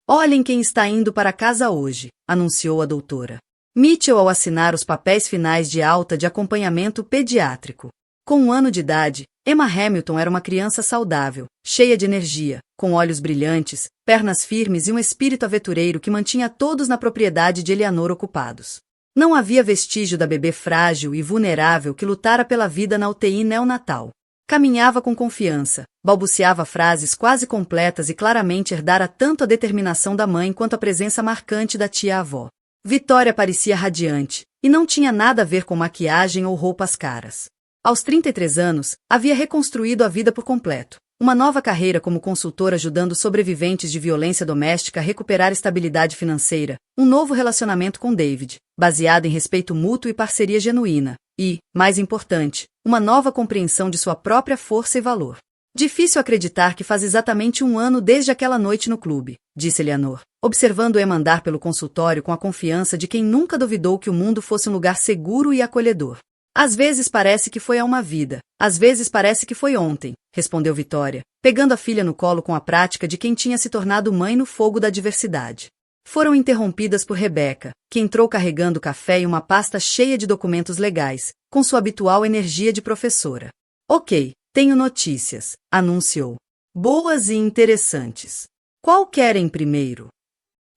Olhem quem está indo para casa hoje, anunciou a doutora Mitchell ao assinar os papéis finais de alta de acompanhamento pediátrico. Com 1 ano de idade, Emma Hamilton era uma criança saudável, cheia de energia, com olhos brilhantes, pernas firmes e um espírito aventureiro que mantinha todos na propriedade de Eleanor ocupados. Não havia vestígio da bebê frágil e vulnerável que lutara pela vida na UTI neonatal. Caminhava com confiança, balbuciava frases quase completas e claramente herdara tanto a determinação da mãe quanto a presença marcante da tia-avó. Vitória parecia radiante, e não tinha nada a ver com maquiagem ou roupas caras. Aos 33 anos, havia reconstruído a vida por completo. Uma nova carreira como consultora ajudando sobreviventes de violência doméstica a recuperar estabilidade financeira, um novo relacionamento com David, baseado em respeito mútuo e parceria genuína, e, mais importante, uma nova compreensão de sua própria força e valor. Difícil acreditar que faz exatamente 1 ano desde aquela noite no clube, disse Eleanor, observando Emma andar pelo consultório com a confiança de quem nunca duvidou que o mundo fosse um lugar seguro e acolhedor. Às vezes parece que foi há uma vida, às vezes parece que foi ontem, respondeu Vitória, pegando a filha no colo com a prática de quem tinha se tornado mãe no fogo da adversidade. Foram interrompidas por Rebecca, que entrou carregando café e uma pasta cheia de documentos legais, com sua habitual energia de professora. Ok, tenho notícias, anunciou. Boas e interessantes. Qual querem primeiro?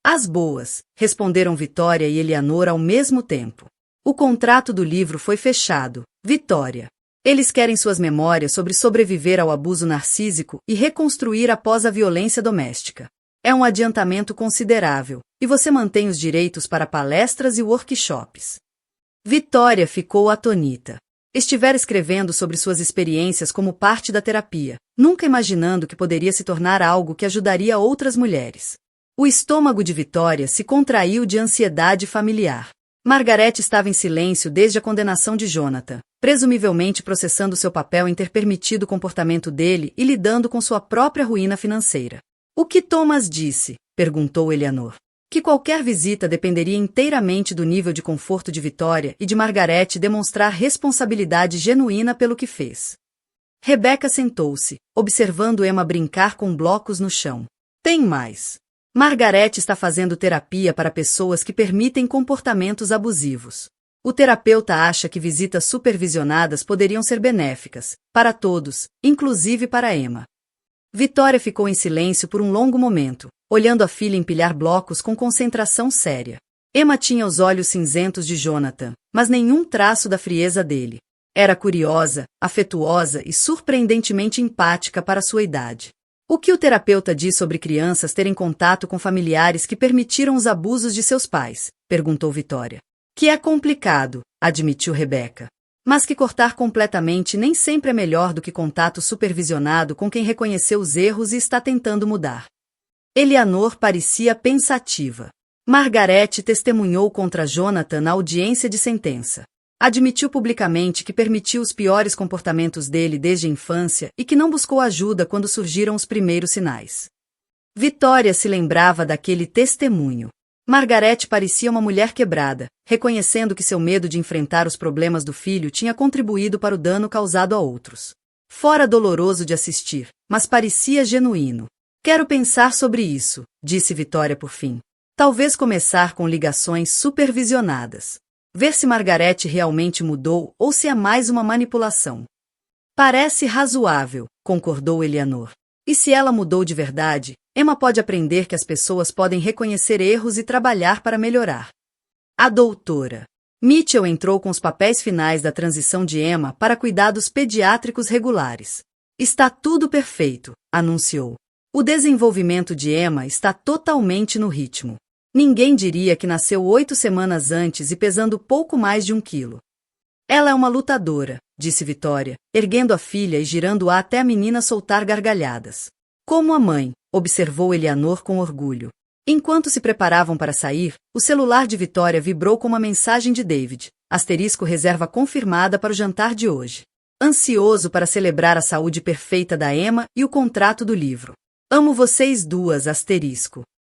As boas, responderam Vitória e Eleanor ao mesmo tempo. O contrato do livro foi fechado, Vitória. Eles querem suas memórias sobre sobreviver ao abuso narcísico e reconstruir após a violência doméstica. É um adiantamento considerável, e você mantém os direitos para palestras e workshops. Vitória ficou atônita. Estivera escrevendo sobre suas experiências como parte da terapia, nunca imaginando que poderia se tornar algo que ajudaria outras mulheres. O estômago de Vitória se contraiu de ansiedade familiar. Margaret estava em silêncio desde a condenação de Jonathan, presumivelmente processando seu papel em ter permitido o comportamento dele e lidando com sua própria ruína financeira. O que Thomas disse? Perguntou Eleanor. Que qualquer visita dependeria inteiramente do nível de conforto de Vitória e de Margaret demonstrar responsabilidade genuína pelo que fez. Rebecca sentou-se, observando Emma brincar com blocos no chão. Tem mais. Margaret está fazendo terapia para pessoas que permitem comportamentos abusivos. O terapeuta acha que visitas supervisionadas poderiam ser benéficas, para todos, inclusive para Emma. Vitória ficou em silêncio por um longo momento, olhando a filha empilhar blocos com concentração séria. Emma tinha os olhos cinzentos de Jonathan, mas nenhum traço da frieza dele. Era curiosa, afetuosa e surpreendentemente empática para sua idade. O que o terapeuta diz sobre crianças terem contato com familiares que permitiram os abusos de seus pais? Perguntou Vitória. Que é complicado, admitiu Rebecca. Mas que cortar completamente nem sempre é melhor do que contato supervisionado com quem reconheceu os erros e está tentando mudar. Eleanor parecia pensativa. Margarete testemunhou contra Jonathan na audiência de sentença. Admitiu publicamente que permitiu os piores comportamentos dele desde a infância e que não buscou ajuda quando surgiram os primeiros sinais. Vitória se lembrava daquele testemunho. Margarete parecia uma mulher quebrada, reconhecendo que seu medo de enfrentar os problemas do filho tinha contribuído para o dano causado a outros. Fora doloroso de assistir, mas parecia genuíno. Quero pensar sobre isso, disse Vitória por fim. Talvez começar com ligações supervisionadas. Ver se Margarete realmente mudou ou se é mais uma manipulação. Parece razoável, concordou Eleanor. E se ela mudou de verdade, Emma pode aprender que as pessoas podem reconhecer erros e trabalhar para melhorar. A doutora Mitchell entrou com os papéis finais da transição de Emma para cuidados pediátricos regulares. Está tudo perfeito, anunciou. O desenvolvimento de Emma está totalmente no ritmo. Ninguém diria que nasceu 8 semanas antes e pesando pouco mais de 1 quilo. Ela é uma lutadora, disse Vitória, erguendo a filha e girando-a até a menina soltar gargalhadas. Como a mãe, observou Eleanor com orgulho. Enquanto se preparavam para sair, o celular de Vitória vibrou com uma mensagem de David. *reserva confirmada para o jantar de hoje. Ansioso para celebrar a saúde perfeita da Emma e o contrato do livro. Amo vocês duas.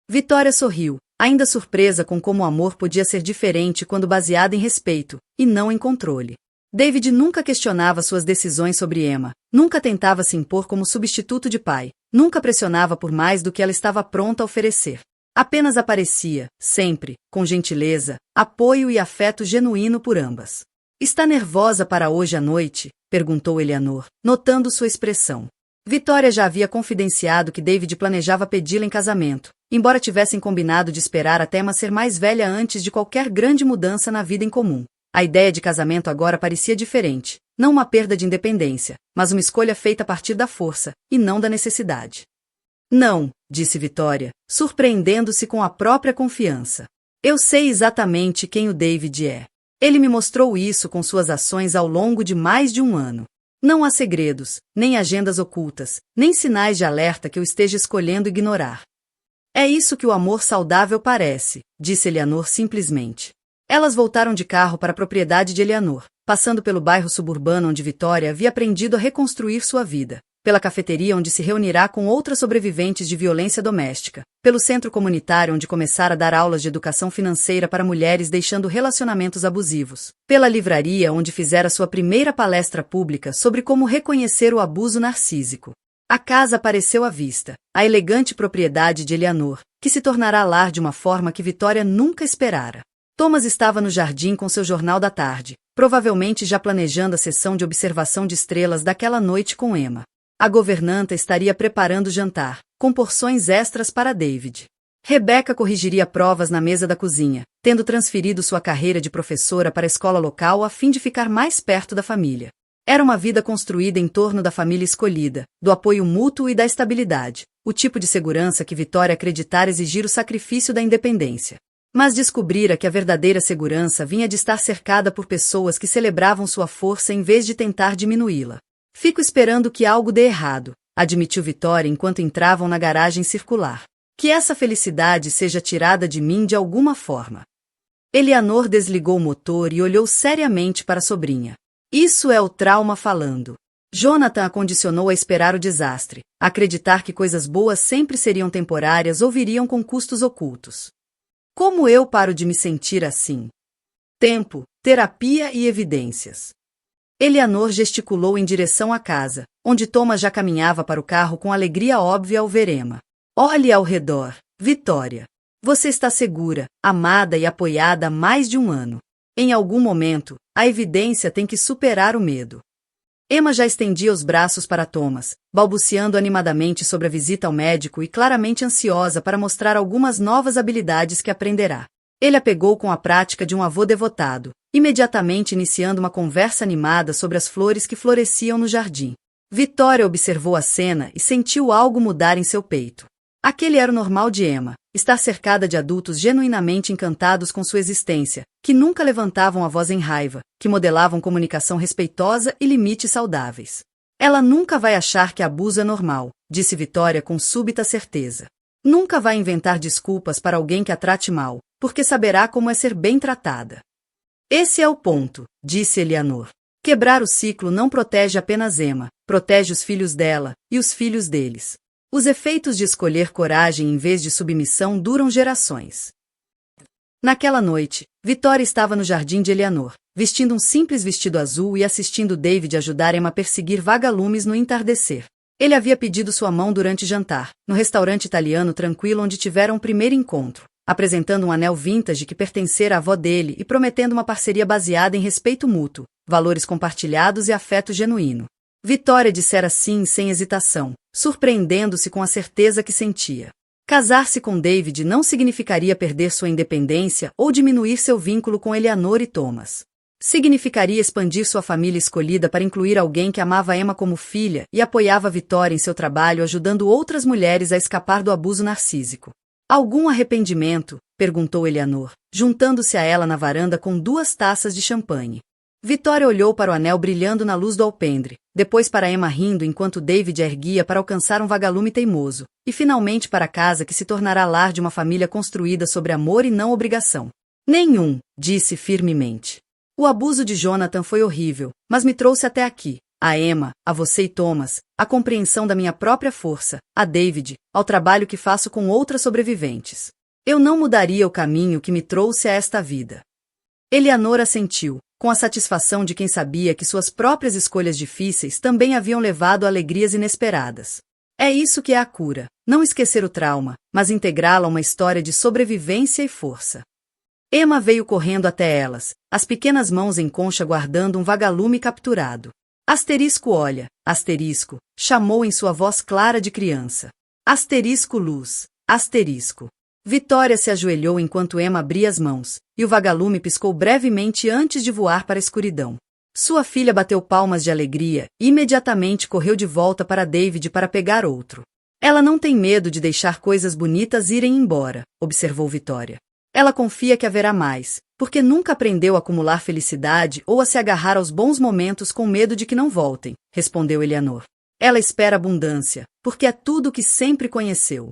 Vitória sorriu, ainda surpresa com como o amor podia ser diferente quando baseado em respeito, e não em controle. David nunca questionava suas decisões sobre Emma, nunca tentava se impor como substituto de pai, nunca pressionava por mais do que ela estava pronta a oferecer. Apenas aparecia, sempre, com gentileza, apoio e afeto genuíno por ambas. Está nervosa para hoje à noite? Perguntou Eleanor, notando sua expressão. Vitória já havia confidenciado que David planejava pedi-la em casamento, embora tivessem combinado de esperar até Emma ser mais velha antes de qualquer grande mudança na vida em comum. A ideia de casamento agora parecia diferente, não uma perda de independência, mas uma escolha feita a partir da força, e não da necessidade. Não, disse Vitória, surpreendendo-se com a própria confiança. Eu sei exatamente quem o David é. Ele me mostrou isso com suas ações ao longo de mais de 1 ano. Não há segredos, nem agendas ocultas, nem sinais de alerta que eu esteja escolhendo ignorar. É isso que o amor saudável parece, disse Eleanor simplesmente. Elas voltaram de carro para a propriedade de Eleanor, passando pelo bairro suburbano onde Vitória havia aprendido a reconstruir sua vida, pela cafeteria onde se reunirá com outras sobreviventes de violência doméstica, pelo centro comunitário onde começara a dar aulas de educação financeira para mulheres deixando relacionamentos abusivos, pela livraria onde fizera sua primeira palestra pública sobre como reconhecer o abuso narcísico. A casa apareceu à vista, a elegante propriedade de Eleanor, que se tornará lar de uma forma que Vitória nunca esperara. Thomas estava no jardim com seu jornal da tarde, provavelmente já planejando a sessão de observação de estrelas daquela noite com Emma. A governanta estaria preparando o jantar, com porções extras para David. Rebecca corrigiria provas na mesa da cozinha, tendo transferido sua carreira de professora para a escola local a fim de ficar mais perto da família. Era uma vida construída em torno da família escolhida, do apoio mútuo e da estabilidade, o tipo de segurança que Vitória acreditara exigir o sacrifício da independência. Mas descobrira que a verdadeira segurança vinha de estar cercada por pessoas que celebravam sua força em vez de tentar diminuí-la. Fico esperando que algo dê errado, admitiu Vitória enquanto entravam na garagem circular. Que essa felicidade seja tirada de mim de alguma forma. Eleanor desligou o motor e olhou seriamente para a sobrinha. Isso é o trauma falando. Jonathan a condicionou a esperar o desastre, a acreditar que coisas boas sempre seriam temporárias ou viriam com custos ocultos. Como eu paro de me sentir assim? Tempo, terapia e evidências. Eleanor gesticulou em direção à casa, onde Thomas já caminhava para o carro com alegria óbvia ao ver Emma. Olhe ao redor, Vitória. Você está segura, amada e apoiada há mais de 1 ano. Em algum momento, a evidência tem que superar o medo. Emma já estendia os braços para Thomas, balbuciando animadamente sobre a visita ao médico e claramente ansiosa para mostrar algumas novas habilidades que aprenderá. Ele a pegou com a prática de um avô devotado, imediatamente iniciando uma conversa animada sobre as flores que floresciam no jardim. Vitória observou a cena e sentiu algo mudar em seu peito. Aquele era o normal de Emma, estar cercada de adultos genuinamente encantados com sua existência, que nunca levantavam a voz em raiva, que modelavam comunicação respeitosa e limites saudáveis. Ela nunca vai achar que abuso é normal, disse Vitória com súbita certeza. Nunca vá inventar desculpas para alguém que a trate mal, porque saberá como é ser bem tratada. Esse é o ponto, disse Eleanor. Quebrar o ciclo não protege apenas Emma, protege os filhos dela, e os filhos deles. Os efeitos de escolher coragem em vez de submissão duram gerações. Naquela noite, Vitória estava no jardim de Eleanor, vestindo um simples vestido azul e assistindo David ajudar Emma a perseguir vagalumes no entardecer. Ele havia pedido sua mão durante jantar, no restaurante italiano tranquilo onde tiveram o primeiro encontro, apresentando um anel vintage que pertencera à avó dele e prometendo uma parceria baseada em respeito mútuo, valores compartilhados e afeto genuíno. Vitória dissera sim sem hesitação, surpreendendo-se com a certeza que sentia. Casar-se com David não significaria perder sua independência ou diminuir seu vínculo com Eleanor e Thomas. Significaria expandir sua família escolhida para incluir alguém que amava Emma como filha e apoiava Vitória em seu trabalho ajudando outras mulheres a escapar do abuso narcísico. Algum arrependimento? Perguntou Eleanor, juntando-se a ela na varanda com 2 taças de champanhe. Vitória olhou para o anel brilhando na luz do alpendre, depois para Emma rindo enquanto David a erguia para alcançar um vagalume teimoso, e finalmente para a casa que se tornará lar de uma família construída sobre amor e não obrigação. Nenhum, disse firmemente. O abuso de Jonathan foi horrível, mas me trouxe até aqui, a Emma, a você e Thomas, a compreensão da minha própria força, a David, ao trabalho que faço com outras sobreviventes. Eu não mudaria o caminho que me trouxe a esta vida. Eleanor assentiu, com a satisfação de quem sabia que suas próprias escolhas difíceis também haviam levado a alegrias inesperadas. É isso que é a cura, não esquecer o trauma, mas integrá-lo a uma história de sobrevivência e força. Emma veio correndo até elas, as pequenas mãos em concha guardando um vagalume capturado. Asterisco olha, asterisco, chamou em sua voz clara de criança. Asterisco luz, asterisco. Vitória se ajoelhou enquanto Emma abria as mãos, e o vagalume piscou brevemente antes de voar para a escuridão. Sua filha bateu palmas de alegria e imediatamente correu de volta para David para pegar outro. Ela não tem medo de deixar coisas bonitas irem embora, observou Vitória. Ela confia que haverá mais, porque nunca aprendeu a acumular felicidade ou a se agarrar aos bons momentos com medo de que não voltem, respondeu Eleanor. Ela espera abundância, porque é tudo o que sempre conheceu.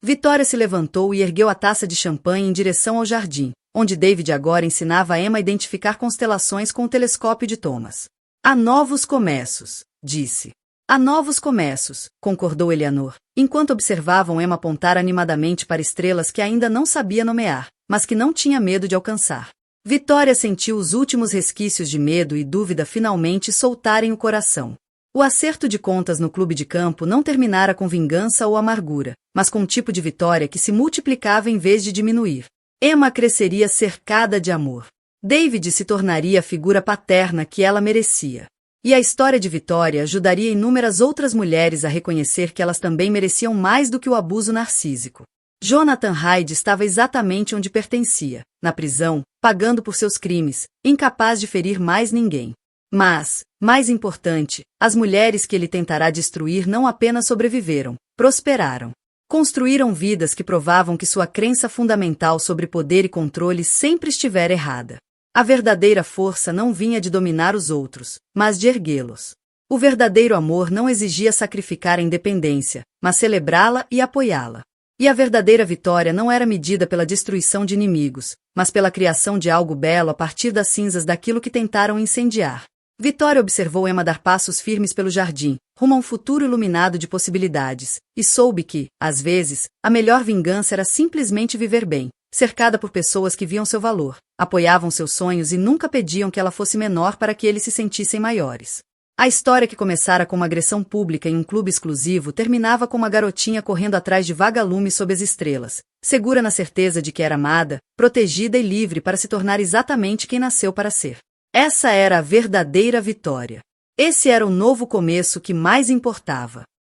Vitória se levantou e ergueu a taça de champanhe em direção ao jardim, onde David agora ensinava a Emma a identificar constelações com o telescópio de Thomas. Há novos começos, disse. Há novos começos, concordou Eleanor, enquanto observavam Emma apontar animadamente para estrelas que ainda não sabia nomear, mas que não tinha medo de alcançar. Vitória sentiu os últimos resquícios de medo e dúvida finalmente soltarem o coração. O acerto de contas no clube de campo não terminara com vingança ou amargura, mas com um tipo de vitória que se multiplicava em vez de diminuir. Emma cresceria cercada de amor. David se tornaria a figura paterna que ela merecia. E a história de Vitória ajudaria inúmeras outras mulheres a reconhecer que elas também mereciam mais do que o abuso narcísico. Jonathan Hyde estava exatamente onde pertencia, na prisão, pagando por seus crimes, incapaz de ferir mais ninguém. Mas, mais importante, as mulheres que ele tentará destruir não apenas sobreviveram, prosperaram. Construíram vidas que provavam que sua crença fundamental sobre poder e controle sempre estivera errada. A verdadeira força não vinha de dominar os outros, mas de erguê-los. O verdadeiro amor não exigia sacrificar a independência, mas celebrá-la e apoiá-la. E a verdadeira vitória não era medida pela destruição de inimigos, mas pela criação de algo belo a partir das cinzas daquilo que tentaram incendiar. Vitória observou Emma dar passos firmes pelo jardim, rumo a um futuro iluminado de possibilidades, e soube que, às vezes, a melhor vingança era simplesmente viver bem, cercada por pessoas que viam seu valor, apoiavam seus sonhos e nunca pediam que ela fosse menor para que eles se sentissem maiores. A história que começara com uma agressão pública em um clube exclusivo terminava com uma garotinha correndo atrás de vagalumes sob as estrelas, segura na certeza de que era amada, protegida e livre para se tornar exatamente quem nasceu para ser. Essa era a verdadeira vitória. Esse era o novo começo que mais importava.